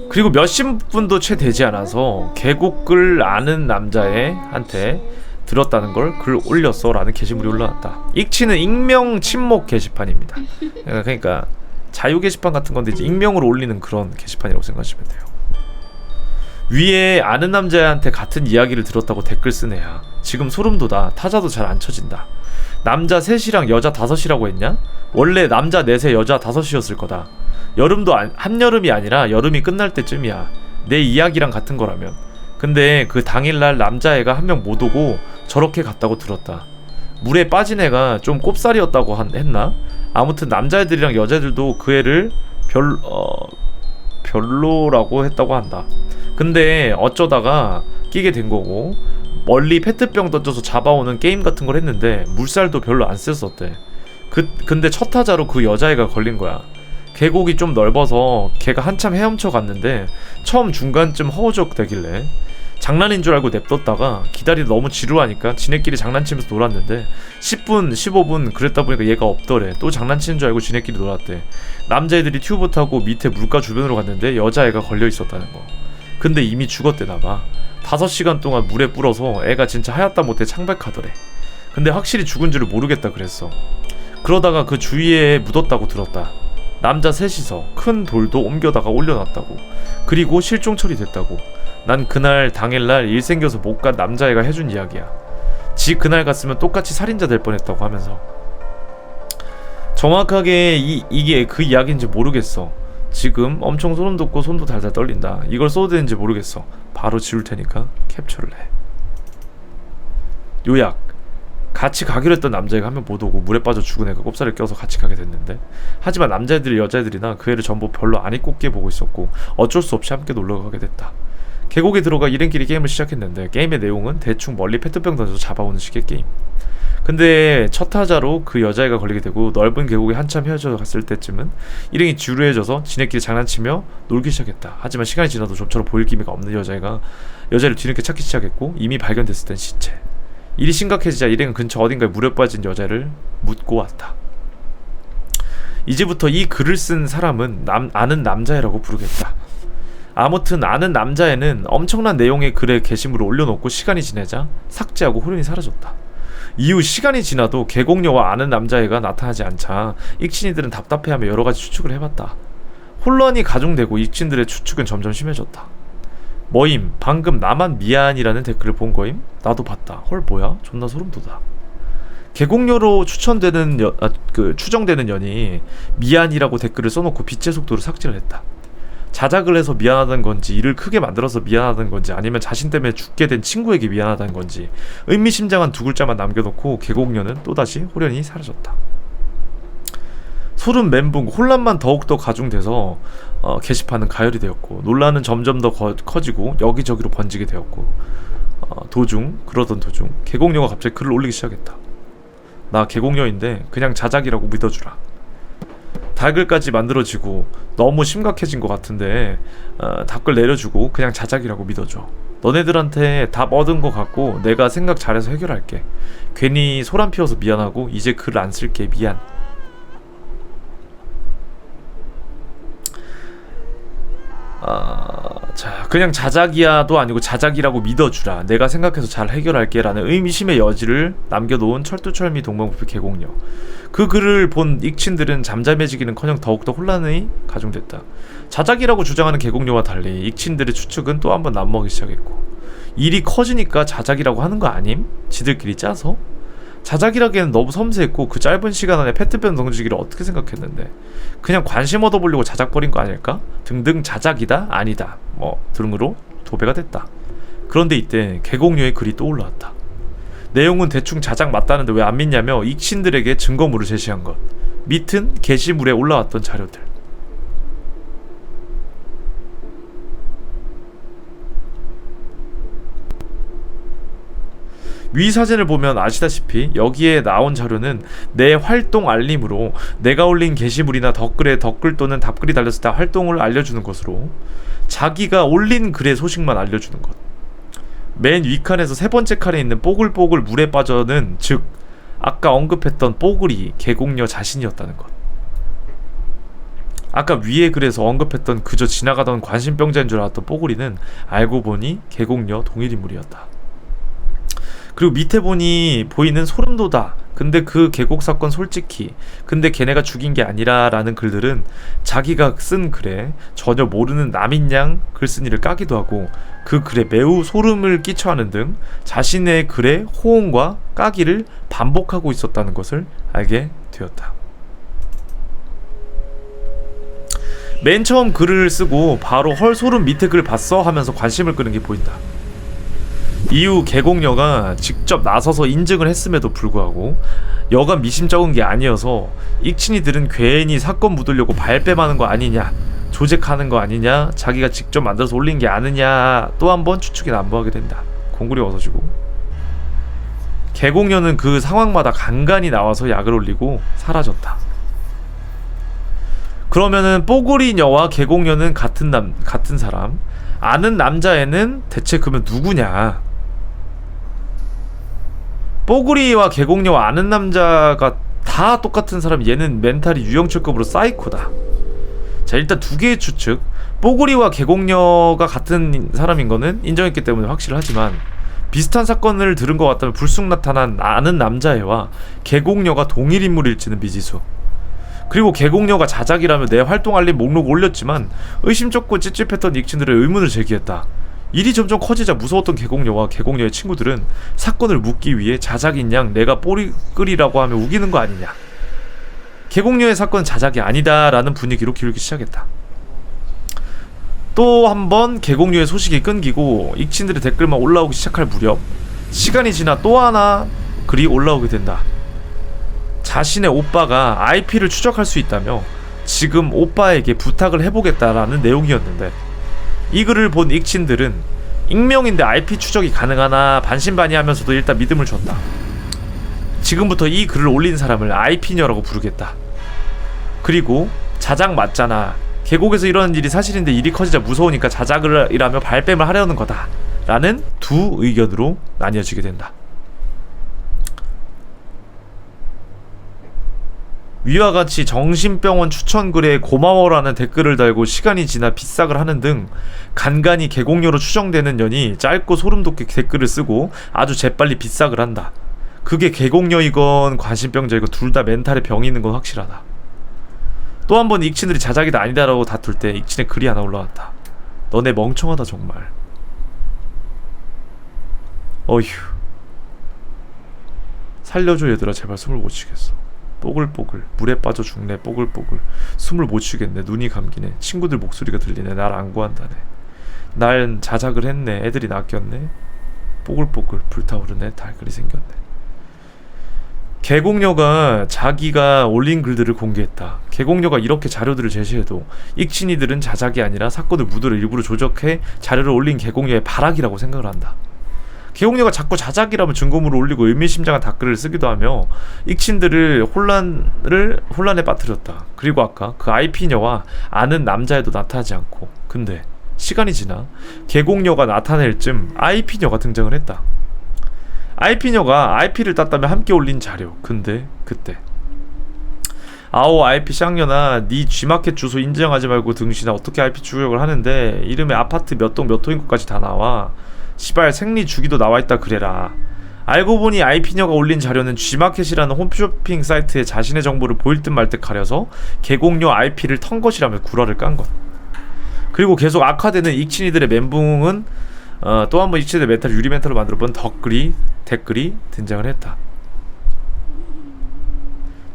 그리고 몇십 분도 채 되지 않아서 계곡글 아는 남자애한테 들었다는 걸 글 올렸어 라는 게시물이 올라왔다. 익치는 익명 침묵 게시판입니다. 그러니까 자유 게시판 같은 건데 이제 익명으로 올리는 그런 게시판이라고 생각하시면 돼요. 위에 아는 남자애한테 같은 이야기를 들었다고 댓글 쓴 애야. 지금 소름 돋아. 타자도 잘 안 쳐진다. 남자 3이랑 여자 5이라고 했냐? 원래 남자 4에 여자 5이었을 거다. 여름도 한여름이 아니라 여름이 끝날 때쯤이야. 내 이야기랑 같은 거라면. 근데 그 당일날 남자애가 한 명 못 오고 저렇게 갔다고 들었다. 물에 빠진 애가 좀 꼽살이었다고 했나? 아무튼 남자애들이랑 여자애들도 그 애를 별로라고 했다고 한다. 근데 어쩌다가 끼게 된 거고 멀리 페트병 던져서 잡아오는 게임 같은 걸 했는데 물살도 별로 안 셌었대. 근데 첫 타자로 그 여자애가 걸린 거야. 계곡이 좀 넓어서 걔가 한참 헤엄쳐 갔는데 처음 중간쯤 허우적 되길래 장난인 줄 알고 냅뒀다가 기다리다 너무 지루하니까 지네끼리 장난치면서 놀았는데 10분, 15분 그랬다 보니까 얘가 없더래. 또 장난치는 줄 알고 지네끼리 놀았대. 남자애들이 튜브 타고 밑에 물가 주변으로 갔는데 여자애가 걸려 있었다는 거. 근데 이미 죽었대나봐. 5시간 동안 물에 불어서 애가 진짜 하얗다 못해 창백하더래. 근데 확실히 죽은 줄을 모르겠다 그랬어. 그러다가 그 주위에 묻었다고 들었다. 남자 3이서 큰 돌도 옮겨다가 올려놨다고. 그리고 실종 처리됐다고. 난 그날 당일날 일 생겨서 못 간 남자애가 해준 이야기야. 지 그날 갔으면 똑같이 살인자 될 뻔했다고 하면서. 정확하게 이게 그 이야기인지 모르겠어. 지금 엄청 소름 돋고 손도 달달 떨린다. 이걸 써도 되는지 모르겠어. 바로 지울 테니까 캡처를 해. 요약: 같이 가기로 했던 남자애가 한 명 못 오고 물에 빠져 죽은 애가 꼽살을 껴서 같이 가게 됐는데, 하지만 남자애들이 여자애들이나 그 애를 전부 별로 안 이꼽게 보고 있었고 어쩔 수 없이 함께 놀러 가게 됐다. 계곡에 들어가 일행끼리 게임을 시작했는데 게임의 내용은 대충 멀리 페트병 던져서 잡아오는 식의 게임. 근데 첫 타자로 그 여자애가 걸리게 되고 넓은 계곡에 한참 헤어져 갔을 때쯤은 일행이 지루해져서 지네끼리 장난치며 놀기 시작했다. 하지만 시간이 지나도 좀처럼 보일 기미가 없는 여자애가 여자를 뒤늦게 찾기 시작했고 이미 발견됐을 땐 시체. 일이 심각해지자 일행은 근처 어딘가에 물에 빠진 여자를 묻고 왔다. 이제부터 이 글을 쓴 사람은 아는 남자애라고 부르겠다. 아무튼 아는 남자애는 엄청난 내용의 글에 게시물을 올려놓고 시간이 지나자 삭제하고 호련히 사라졌다. 이후 시간이 지나도 계곡녀와 아는 남자애가 나타나지 않자 익친이들은 답답해하며 여러가지 추측을 해봤다. 혼란이 가중되고 익친들의 추측은 점점 심해졌다. 뭐임? 방금 나만 미안이라는 댓글을 본 거임? 나도 봤다. 헐 뭐야? 존나 소름 돋아. 계곡녀로 추정되는 년이 미안이라고 댓글을 써놓고 빛의 속도로 삭제를 했다. 자작을 해서 미안하다는 건지, 일을 크게 만들어서 미안하다는 건지, 아니면 자신 때문에 죽게 된 친구에게 미안하다는 건지 의미심장한 두 글자만 남겨놓고 계곡녀는 또다시 호련히 사라졌다. 소름 멘붕, 혼란만 더욱더 가중돼서 게시판은 가열이 되었고 논란은 점점 더 커지고 여기저기로 번지게 되었고 그러던 도중 계곡녀가 갑자기 글을 올리기 시작했다. 나 계곡녀인데 그냥 자작이라고 믿어주라. 댓글까지 만들어지고 너무 심각해진 것 같은데 댓글 내려주고 그냥 자작이라고 믿어줘. 너네들한테 답 얻은 것 같고 내가 생각 잘해서 해결할게. 괜히 소란 피워서 미안하고 이제 글 안 쓸게. 미안. 자, 그냥 자작이야도 아니고 자작이라고 믿어주라. 내가 생각해서 잘 해결할게 라는 의미심의 여지를 남겨놓은 철두철미 동방부패 계곡녀. 그 글을 본 익친들은 잠잠해지기는커녕 더욱더 혼란이 가중됐다. 자작이라고 주장하는 계곡녀와 달리 익친들의 추측은 또 한 번 난무하기 시작했고, 일이 커지니까 자작이라고 하는 거 아님? 지들끼리 짜서? 자작이라기에는 너무 섬세했고 그 짧은 시간 안에 페트병 던지기를 어떻게 생각했는데 그냥 관심 얻어보려고 자작 벌인 거 아닐까? 등등 자작이다 아니다 등으로 도배가 됐다. 그런데 이때 계곡녀의 글이 또 올라왔다. 내용은 대충 자작 맞다는데 왜 안 믿냐며 익친들에게 증거물을 제시한 것. 밑은 게시물에 올라왔던 자료들. 위 사진을 보면 아시다시피 여기에 나온 자료는 내 활동 알림으로 내가 올린 게시물이나 댓글에 댓글 또는 답글이 달렸을 때 활동을 알려주는 것으로 자기가 올린 글의 소식만 알려주는 것. 맨 위칸에서 세 번째 칸에 있는 뽀글뽀글 물에 빠져는, 즉 아까 언급했던 뽀글이 계곡녀 자신이었다는 것. 아까 위에 글에서 언급했던 그저 지나가던 관심병자인 줄 알았던 뽀글이는 알고 보니 계곡녀 동일 인물이었다. 그리고 밑에 보이는 소름돋아, 근데 그 계곡 사건 솔직히, 근데 걔네가 죽인 게 아니라 라는 글들은 자기가 쓴 글에 전혀 모르는 남인 양 글쓴이를 까기도 하고 그 글에 매우 소름을 끼쳐하는 등 자신의 글에 호응과 까기를 반복하고 있었다는 것을 알게 되었다. 맨 처음 글을 쓰고 바로 헐 소름 밑에 글 봤어? 하면서 관심을 끄는 게 보인다. 이후 계곡녀가 직접 나서서 인증을 했음에도 불구하고 여가 미심쩍은 게 아니어서 익친이들은 괜히 사건 묻으려고 발뺌하는 거 아니냐, 조작하는 거 아니냐, 자기가 직접 만들어서 올린 게 아니냐 또 한 번 추측이 난무하게 된다. 공굴이 어서지고 계곡녀는 그 상황마다 간간히 나와서 약을 올리고 사라졌다. 그러면은 뽀글이녀와 계곡녀는 같은 사람, 아는 남자애는 대체 그러면 누구냐? 뽀글이와 계곡녀와 아는 남자가 다 똑같은 사람, 얘는 멘탈이 유영철급으로 사이코다. 자, 일단 두 개의 추측. 뽀글이와 계곡녀가 같은 사람인 거는 인정했기 때문에 확실하지만 비슷한 사건을 들은 것 같다면 불쑥 나타난 아는 남자애와 계곡녀가 동일 인물일지는 미지수. 그리고 계곡녀가 자작이라며 내 활동 알림 목록 올렸지만 의심쩍고 찝찝했던 익친들의 의문을 제기했다. 일이 점점 커지자 무서웠던 계곡녀와 계곡녀의 친구들은 사건을 묻기 위해 자작인 양 내가 뽀글이라고 하며 우기는 거 아니냐, 계곡녀의 사건은 자작이 아니다 라는 분위기로 기울기 시작했다. 또 한 번 계곡녀의 소식이 끊기고 익친들의 댓글만 올라오기 시작할 무렵 시간이 지나 또 하나 글이 올라오게 된다. 자신의 오빠가 IP를 추적할 수 있다며 지금 오빠에게 부탁을 해보겠다라는 내용이었는데, 이 글을 본 익친들은 익명인데 IP 추적이 가능하나 반신반의하면서도 일단 믿음을 줬다. 지금부터 이 글을 올린 사람을 IP녀라고 부르겠다. 그리고 자작 맞잖아, 계곡에서 이러는 일이 사실인데 일이 커지자 무서우니까 자작이라며 발뺌을 하려는 거다 라는 두 의견으로 나뉘어지게 된다. 위와 같이 정신병원 추천글에 고마워라는 댓글을 달고 시간이 지나 비싹을 하는 등 간간히 개공녀로 추정되는 년이 짧고 소름돋게 댓글을 쓰고 아주 재빨리 비싹을 한다. 그게 개공녀이건 관심병자이건 둘 다 멘탈에 병이 있는 건 확실하다. 또 한 번 익친들이 자작이다 아니다라고 다툴 때 익친의 글이 하나 올라왔다. 너네 멍청하다 정말. 어휴. 살려줘 얘들아 제발 숨을 못 쉬겠어. 뽀글뽀글 물에 빠져 죽네. 뽀글뽀글 숨을 못 쉬겠네. 눈이 감기네. 친구들 목소리가 들리네. 날 안 구한다네. 날 자작을 했네. 애들이 낚였네. 뽀글뽀글 불타오르네. 달걀이 생겼네. 개공녀가 자기가 올린 글들을 공개했다. 개공녀가 이렇게 자료들을 제시해도 익친이들은 자작이 아니라 사건의 무드를 일부러 조작해 자료를 올린 개공녀의 발악이라고 생각을 한다. 개공녀가 자꾸 자작이라면 증거물을 올리고 의미심장한 댓글을 쓰기도 하며 익친들을 혼란에 빠뜨렸다. 그리고 아까 그 IP녀와 아는 남자애도 나타나지 않고, 근데 시간이 지나 개공녀가 나타낼 쯤 IP녀가 등장을 했다. IP녀가 IP를 땄다며 함께 올린 자료. 근데 그때 아오 IP 쌍년아 니 G마켓 주소 인정하지 말고 등신아 어떻게 IP 추격을 하는데 이름에 아파트 몇 동 몇 호인 것까지 다 나와. 시발 생리 주기도 나와있다 그래라. 알고 보니 IP녀가 올린 자료는 G마켓이라는 홈쇼핑 사이트에 자신의 정보를 보일 듯 말 듯 가려서 개공녀 IP를 턴 것이라며 구라를 깐 것. 그리고 계속 악화되는 익친이들의 멘붕은 또 한 번 익친이들의 멘탈을 유리 멘탈로 만들어본 댓글이 등장을 했다.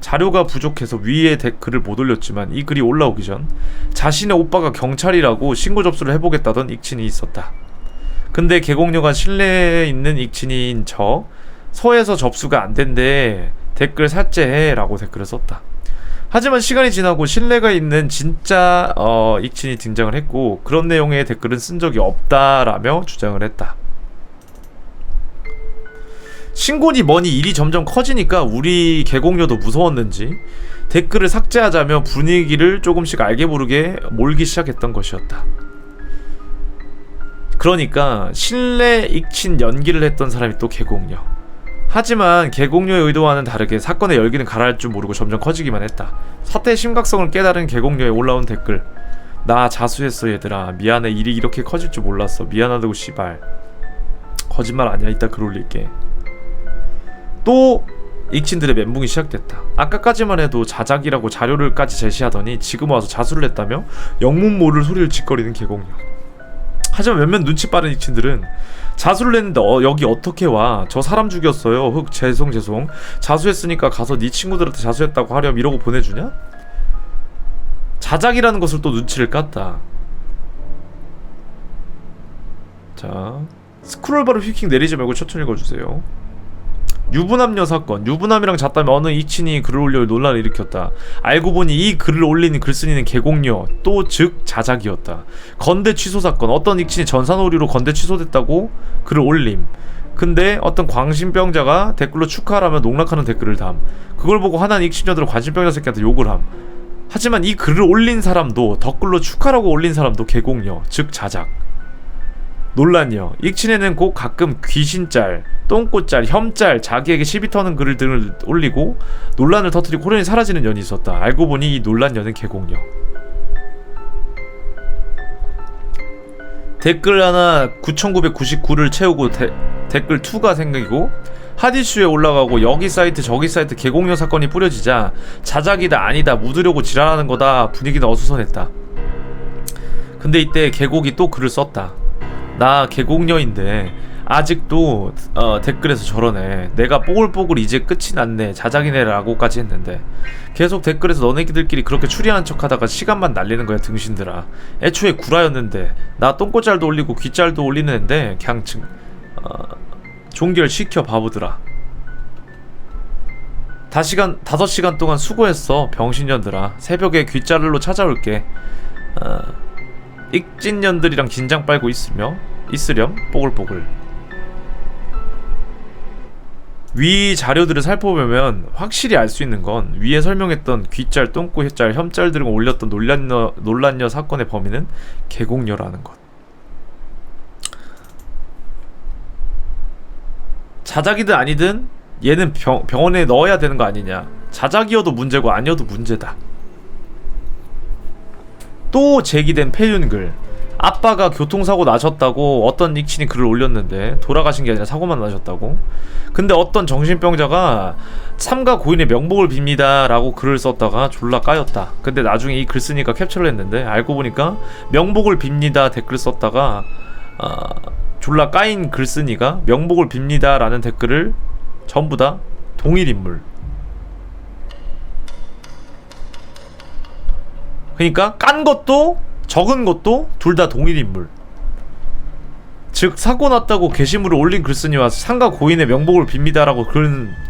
자료가 부족해서 위에 댓글을 못 올렸지만 이 글이 올라오기 전 자신의 오빠가 경찰이라고 신고 접수를 해보겠다던 익친이 있었다. 근데 개공녀가 실내에 있는 익친인 서에서 접수가 안 된대. 댓글 삭제해 라고 댓글을 썼다. 하지만 시간이 지나고 실내가 있는 진짜 익친이 등장을 했고 그런 내용의 댓글은 쓴 적이 없다라며 주장을 했다. 신고니 뭐니 일이 점점 커지니까 우리 개공녀도 무서웠는지 댓글을 삭제하자며 분위기를 조금씩 알게 모르게 몰기 시작했던 것이었다. 그러니까 실내 익친 연기를 했던 사람이 또 개공녀. 하지만 개공녀의 의도와는 다르게 사건의 열기는 가라앉을 줄 모르고 점점 커지기만 했다. 사태의 심각성을 깨달은 개공녀에 올라온 댓글. 나 자수했어 얘들아. 미안해. 일이 이렇게 커질 줄 몰랐어. 미안하다고 씨발. 거짓말 아니야. 이따 글 올릴게. 또 익친들의 멘붕이 시작됐다. 아까까지만 해도 자작이라고 자료를까지 제시하더니 지금 와서 자수를 했다며 영문 모를 소리를 짓거리는 개공녀. 하지만 몇몇 눈치 빠른 익친들은 자수를 했는데 여기 어떻게 와? 저 사람 죽였어요. 흑 죄송 자수했으니까 가서 네 친구들한테 자수했다고 하렴 이러고 보내주냐? 자작이라는 것을 또 눈치를 깠다. 자 스크롤바를 휙휙 내리지 말고 천천히 읽어주세요. 유부남녀 사건. 유부남이랑 잤다며 어느 익친이 글을 올려 논란을 일으켰다. 알고 보니 이 글을 올린 글쓴이는 개공녀, 또 즉 자작이었다. 건대 취소 사건. 어떤 익친이 전산오류로 건대 취소됐다고 글을 올림. 근데 어떤 광신병자가 댓글로 축하하라며 농락하는 댓글을 담. 그걸 보고 화난 익친녀들은 관심병자 새끼한테 욕을 함. 하지만 이 글을 올린 사람도, 댓글로 축하라고 올린 사람도 개공녀, 즉 자작. 논란이요. 익친에는 꼭 가끔 귀신짤, 똥꼬짤, 혐짤, 자기에게 시비 터는 글을 등을 올리고 논란을 터뜨리고 호련히 사라지는 년이 있었다. 알고 보니 이 논란 년은 개공녀. 댓글 하나 9,999를 채우고 댓글 2가 생기고 핫이슈에 올라가고 여기 사이트 저기 사이트 개공녀 사건이 뿌려지자 자작이다 아니다 묻으려고 지랄하는 거다 분위기는 어수선했다. 근데 이때 개곡이 또 글을 썼다. 나 개공녀인데 아직도 댓글에서 저러네. 내가 뽀글뽀글 이제 끝이 났네. 자작이네 라고까지 했는데 계속 댓글에서 너네들끼리 그렇게 추리하는 척하다가 시간만 날리는 거야 등신들아. 애초에 구라였는데 나 똥꼬짤도 올리고 귀짤도 올리는 앤데 그냥 종결시켜 바보들아. 5시간 동안 수고했어 병신년들아. 새벽에 귀자르러 찾아올게. 익진년들이랑 긴장 빨고 있으렴 뽀글뽀글. 위 자료들을 살펴보면 확실히 알 수 있는 건 위에 설명했던 귀짤, 똥꼬짤, 혐짤 등을 올렸던 논란녀 사건의 범인은 개공녀라는 것. 자작이든 아니든 얘는 병원에 넣어야 되는 거 아니냐. 자작이어도 문제고 아니어도 문제다. 또 제기된 폐륜글. 아빠가 교통사고 나셨다고 어떤 닉친이 글을 올렸는데, 돌아가신 게 아니라 사고만 나셨다고. 근데 어떤 정신병자가 삼가 고인의 명복을 빕니다 라고 글을 썼다가 졸라 까였다. 근데 나중에 이 글 쓰니까 캡처를 했는데, 알고 보니까 명복을 빕니다 댓글 썼다가 졸라 까인 글 쓰니가 명복을 빕니다 라는 댓글을 전부 다 동일 인물. 그러니까 깐 것도 적은 것도 둘 다 동일 인물. 즉 사고 났다고 게시물을 올린 글쓴이와 상가 고인의 명복을 빕니다라고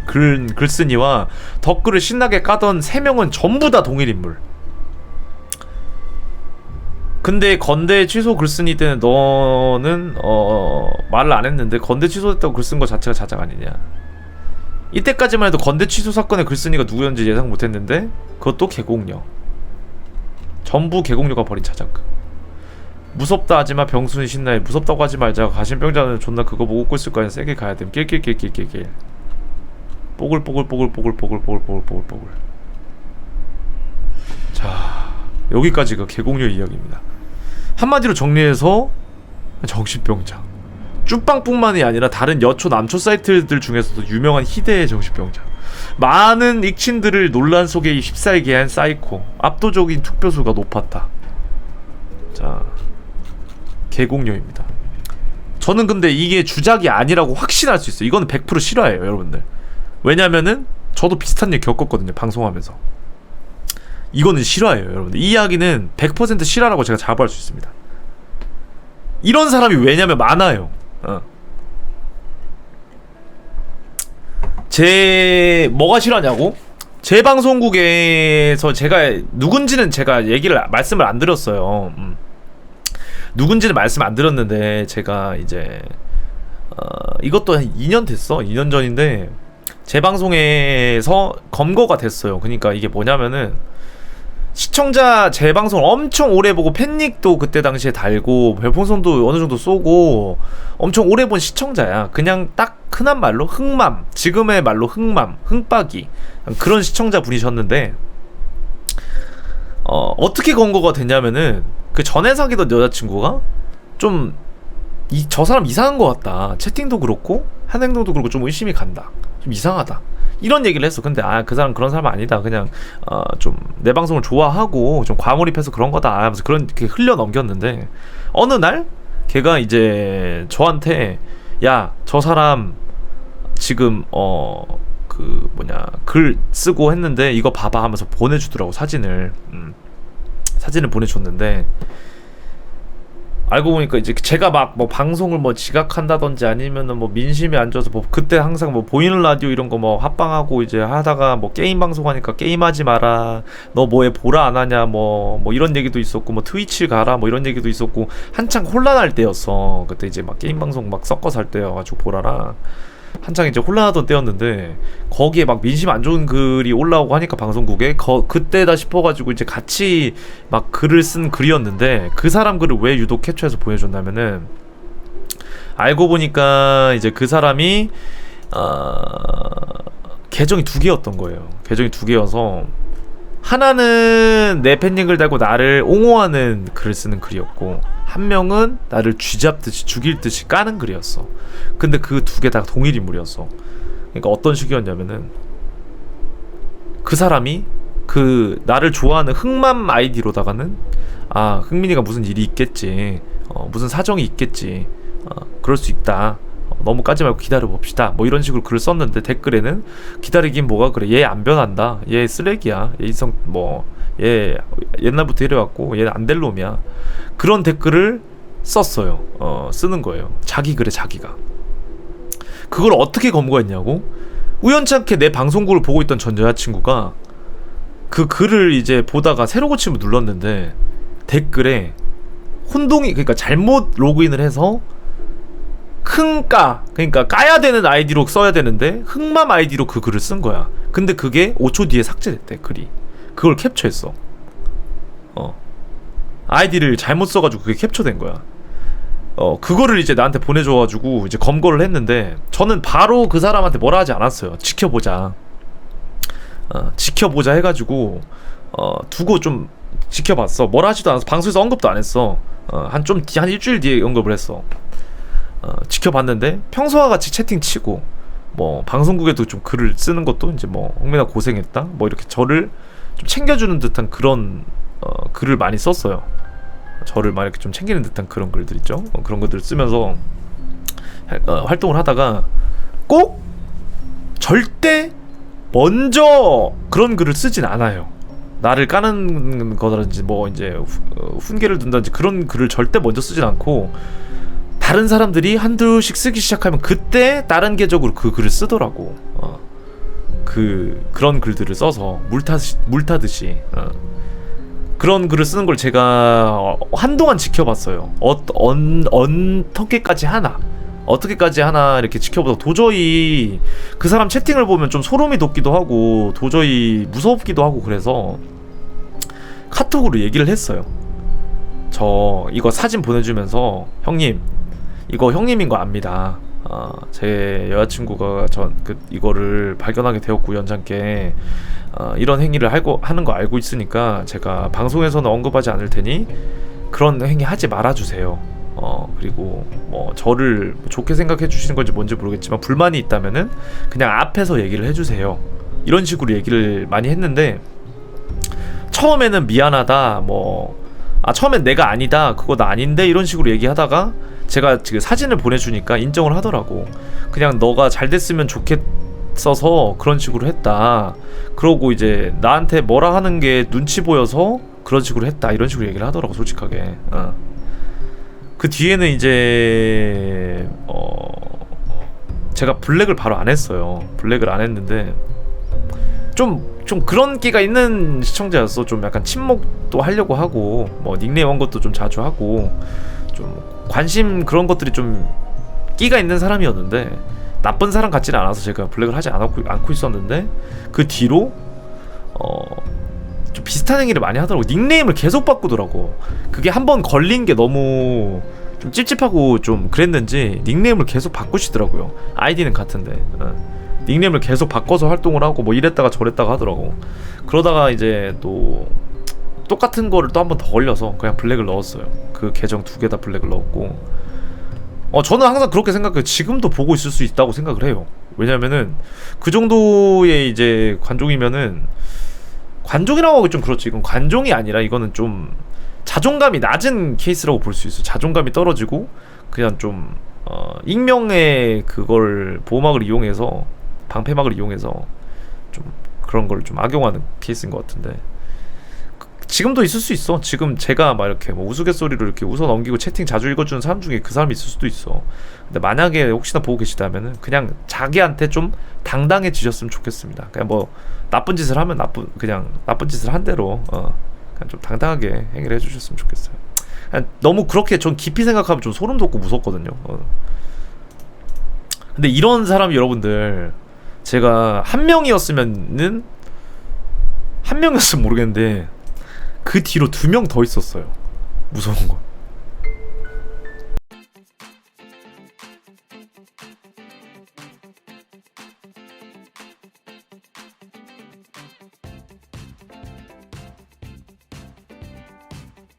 글 글쓴이와 댓글을 신나게 까던 3명은 전부 다 동일 인물. 근데 건대 취소 글쓴이 때는 너는 말을 안 했는데 건대 취소됐다고 글 쓴 거 자체가 자작 아니냐. 이때까지만 해도 건대 취소 사건의 글쓴이가 누구였는지 예상 못했는데 그것도 개공녀. 전부 개공녀가 벌인 자작. 무섭다 하지마 병순이 신나해. 무섭다고 하지 말자. 가신병자는 존나 그거 보고 웃고 있을 거 아니야. 세게 가야됨. 낄낄낄낄낄낄. 뽀글뽀글뽀글뽀글뽀글뽀글뽀글뽀글. 자, 여기까지가 개공녀 이야기입니다. 한마디로 정리해서 정신병자. 쭈빵뿐만이 아니라 다른 여초 남초 사이트들 중에서도 유명한 희대의 정신병자. 많은 익친들을 논란 속에 휩싸이게 한 사이코. 압도적인 투표수가 높았다. 자, 개공녀입니다. 저는 근데 이게 주작이 아니라고 확신할 수 있어요. 이거는 100% 실화예요, 여러분들. 왜냐면은 저도 비슷한 일 겪었거든요, 방송하면서. 이거는 실화예요, 여러분들. 이 이야기는 100% 실화라고 제가 자부할 수 있습니다. 이런 사람이 왜냐면 많아요. 뭐가 실화냐고? 제 방송국에서 제가 누군지는 제가 말씀을 안 드렸어요. 누군지는 말씀 안 드렸는데 제가 이제 이것도 한 2년 됐어. 2년 전인데 제 방송에서 검거가 됐어요. 그러니까 이게 뭐냐면은 시청자 제 방송을 엄청 오래 보고 팬닉도 그때 당시에 달고 별풍선도 어느 정도 쏘고 엄청 오래 본 시청자야. 그냥 딱 흔한 말로 흥맘, 지금의 말로 흥맘, 흥빠기 그런 시청자 분이셨는데 어떻게 검거가 됐냐면은 그 전에 사귀던 여자친구가 좀 저 사람 이상한 것 같다. 채팅도 그렇고 한 행동도 그렇고 좀 의심이 간다. 좀 이상하다. 이런 얘기를 했어. 근데 그 사람 그런 사람 아니다. 그냥 좀 내 방송을 좋아하고 좀 과몰입해서 그런 거다 하면서 그렇게 흘려 넘겼는데 어느 날 걔가 이제 저한테 야, 저 사람 지금 글 쓰고 했는데 이거 봐봐 하면서 보내주더라고. 사진을 보내줬는데 알고 보니까 이제 제가 막 뭐 방송을 뭐 지각한다든지 아니면은 뭐 민심이 안 좋아서 뭐 그때 항상 뭐 보이는 라디오 이런 거 뭐 합방하고 이제 하다가 뭐 게임 방송하니까 게임하지 마라. 너 뭐에 보라 안 하냐 뭐 이런 얘기도 있었고 뭐 트위치 가라 뭐 이런 얘기도 있었고 한창 혼란할 때였어. 그때 이제 막 게임 방송 막 섞어서 할 때여가지고 보라라. 한창 이제 혼란하던 때였는데 거기에 막 민심 안 좋은 글이 올라오고 하니까 방송국에 그때다 싶어가지고 이제 같이 막 글을 쓴 글이었는데 그 사람 글을 왜 유독 캡처해서 보여줬냐면은 알고 보니까 이제 그 사람이 계정이 2개였던 거예요. 계정이 2개여서 하나는 내 팬닉을 달고 나를 옹호하는 글을 쓰는 글이었고 한 명은 나를 쥐잡듯이 죽일 듯이 까는 글이었어. 근데 그 2개 다 동일 인물이었어. 그러니까 어떤 식이었냐면은 그 사람이 그 나를 좋아하는 흥맘 아이디로다가는 흥민이가 무슨 일이 있겠지, 무슨 사정이 있겠지, 그럴 수 있다, 너무 까지 말고 기다려봅시다 뭐 이런 식으로 글을 썼는데 댓글에는 기다리긴 뭐가 그래, 얘 안 변한다, 얘 쓰레기야, 얘 이성 얘 옛날부터 이래왔고 얘는 안 될 놈이야, 그런 댓글을 썼어요. 쓰는 거예요. 자기 글에 자기가. 그걸 어떻게 검거했냐고? 우연찮게 내 방송국을 보고 있던 전 여자친구가 그 글을 이제 보다가 새로 고침을 눌렀는데 댓글에 혼동이, 그러니까 잘못 로그인을 해서 그러니까 까야 되는 아이디로 써야 되는데 흥맘 아이디로 그 글을 쓴 거야. 근데 그게 5초 뒤에 삭제됐대, 글이. 그걸 캡처했어. 아이디를 잘못 써가지고 그게 캡처된 거야. 그거를 이제 나한테 보내줘가지고 이제 검거를 했는데 저는 바로 그 사람한테 뭐라 하지 않았어요. 지켜보자. 지켜보자 해가지고 두고 좀 지켜봤어. 뭐라 하지도 않았어. 방송에서 언급도 안 했어. 한 일주일 뒤에 언급을 했어. 지켜봤는데 평소와 같이 채팅 치고 뭐 방송국에도 좀 글을 쓰는 것도 이제 뭐 홍민아 고생했다 뭐 이렇게 저를 좀 챙겨주는 듯한 그런 글을 많이 썼어요. 저를 막 이렇게 좀 챙기는 듯한 그런 글들 있죠. 그런 것들을 쓰면서 활동을 하다가 꼭 절대 먼저 그런 글을 쓰진 않아요. 나를 까는 거라든지 뭐 이제 훈계를 둔다든지 그런 글을 절대 먼저 쓰진 않고 다른 사람들이 한두씩 쓰기 시작하면 그때 다른 계적으로 그 글을 쓰더라고. 그런 글들을 써서 물타듯이 그런 글을 쓰는 걸 제가 한동안 지켜봤어요. 어떻게까지 하나 이렇게 지켜보다 도저히 그 사람 채팅을 보면 좀 소름이 돋기도 하고 도저히 무섭기도 하고 그래서 카톡으로 얘기를 했어요. 저 이거 사진 보내주면서 형님 이거 형님인 거 압니다. 제 여자친구가 이거를 발견하게 되었고 우연찮게 이런 행위를 하는 거 알고 있으니까 제가 방송에서는 언급하지 않을 테니 그런 행위 하지 말아주세요. 그리고 뭐 저를 좋게 생각해 주시는 건지 뭔지 모르겠지만 불만이 있다면은 그냥 앞에서 얘기를 해주세요. 이런 식으로 얘기를 많이 했는데 처음에는 미안하다 처음엔 내가 아니다 그거 나 아닌데 이런 식으로 얘기하다가 제가 지금 사진을 보내주니까 인정을 하더라고. 그냥 너가 잘 됐으면 좋겠어서 그런 식으로 했다. 그러고 이제 나한테 뭐라 하는 게 눈치 보여서 그런 식으로 했다 이런 식으로 얘기를 하더라고 솔직하게. 그 뒤에는 이제 제가 블랙을 바로 안 했어요. 블랙을 안 했는데 좀 그런 끼가 있는 시청자였어. 좀 약간 친목도 하려고 하고 뭐 닉네임 한 것도 좀 자주 하고 좀 관심 그런 것들이 좀 끼가 있는 사람이었는데 나쁜 사람 같지는 않아서 제가 블랙을 하지 않고 있었는데 그 뒤로 좀 비슷한 행위를 많이 하더라고. 닉네임을 계속 바꾸더라고. 그게 한번 걸린 게 너무 좀 찝찝하고 좀 그랬는지 닉네임을 계속 바꾸시더라고요. 아이디는 같은데 닉네임을 계속 바꿔서 활동을 하고 뭐 이랬다가 저랬다가 하더라고. 그러다가 이제 또 똑같은 거를 또 한 번 더 걸려서 그냥 블랙을 넣었어요. 그 계정 2개 다 블랙을 넣었고 저는 항상 그렇게 생각해요. 지금도 보고 있을 수 있다고 생각을 해요. 왜냐면은 그 정도의 이제 관종이면은 관종이라고 하기 좀 그렇지. 이건 관종이 아니라 이거는 좀 자존감이 낮은 케이스라고 볼 수 있어. 자존감이 떨어지고 그냥 좀 익명의 그걸 보호막을 이용해서 방패막을 이용해서 좀 그런 걸 좀 악용하는 케이스인 것 같은데 지금도 있을 수 있어. 지금 제가 막 이렇게 뭐 우스갯소리로 이렇게 웃어 넘기고 채팅 자주 읽어주는 사람 중에 그 사람이 있을 수도 있어. 근데 만약에 혹시나 보고 계시다면은 그냥 자기한테 좀 당당해지셨으면 좋겠습니다. 그냥 뭐 나쁜 짓을 하면 나쁜 짓을 한 대로 그냥 좀 당당하게 행위를 해주셨으면 좋겠어요. 그냥 너무 그렇게 전 깊이 생각하면 좀 소름 돋고 무섭거든요. 근데 이런 사람이 여러분들 제가 한 명이었으면 모르겠는데 그 뒤로 2명 더 있었어요. 무서운 거.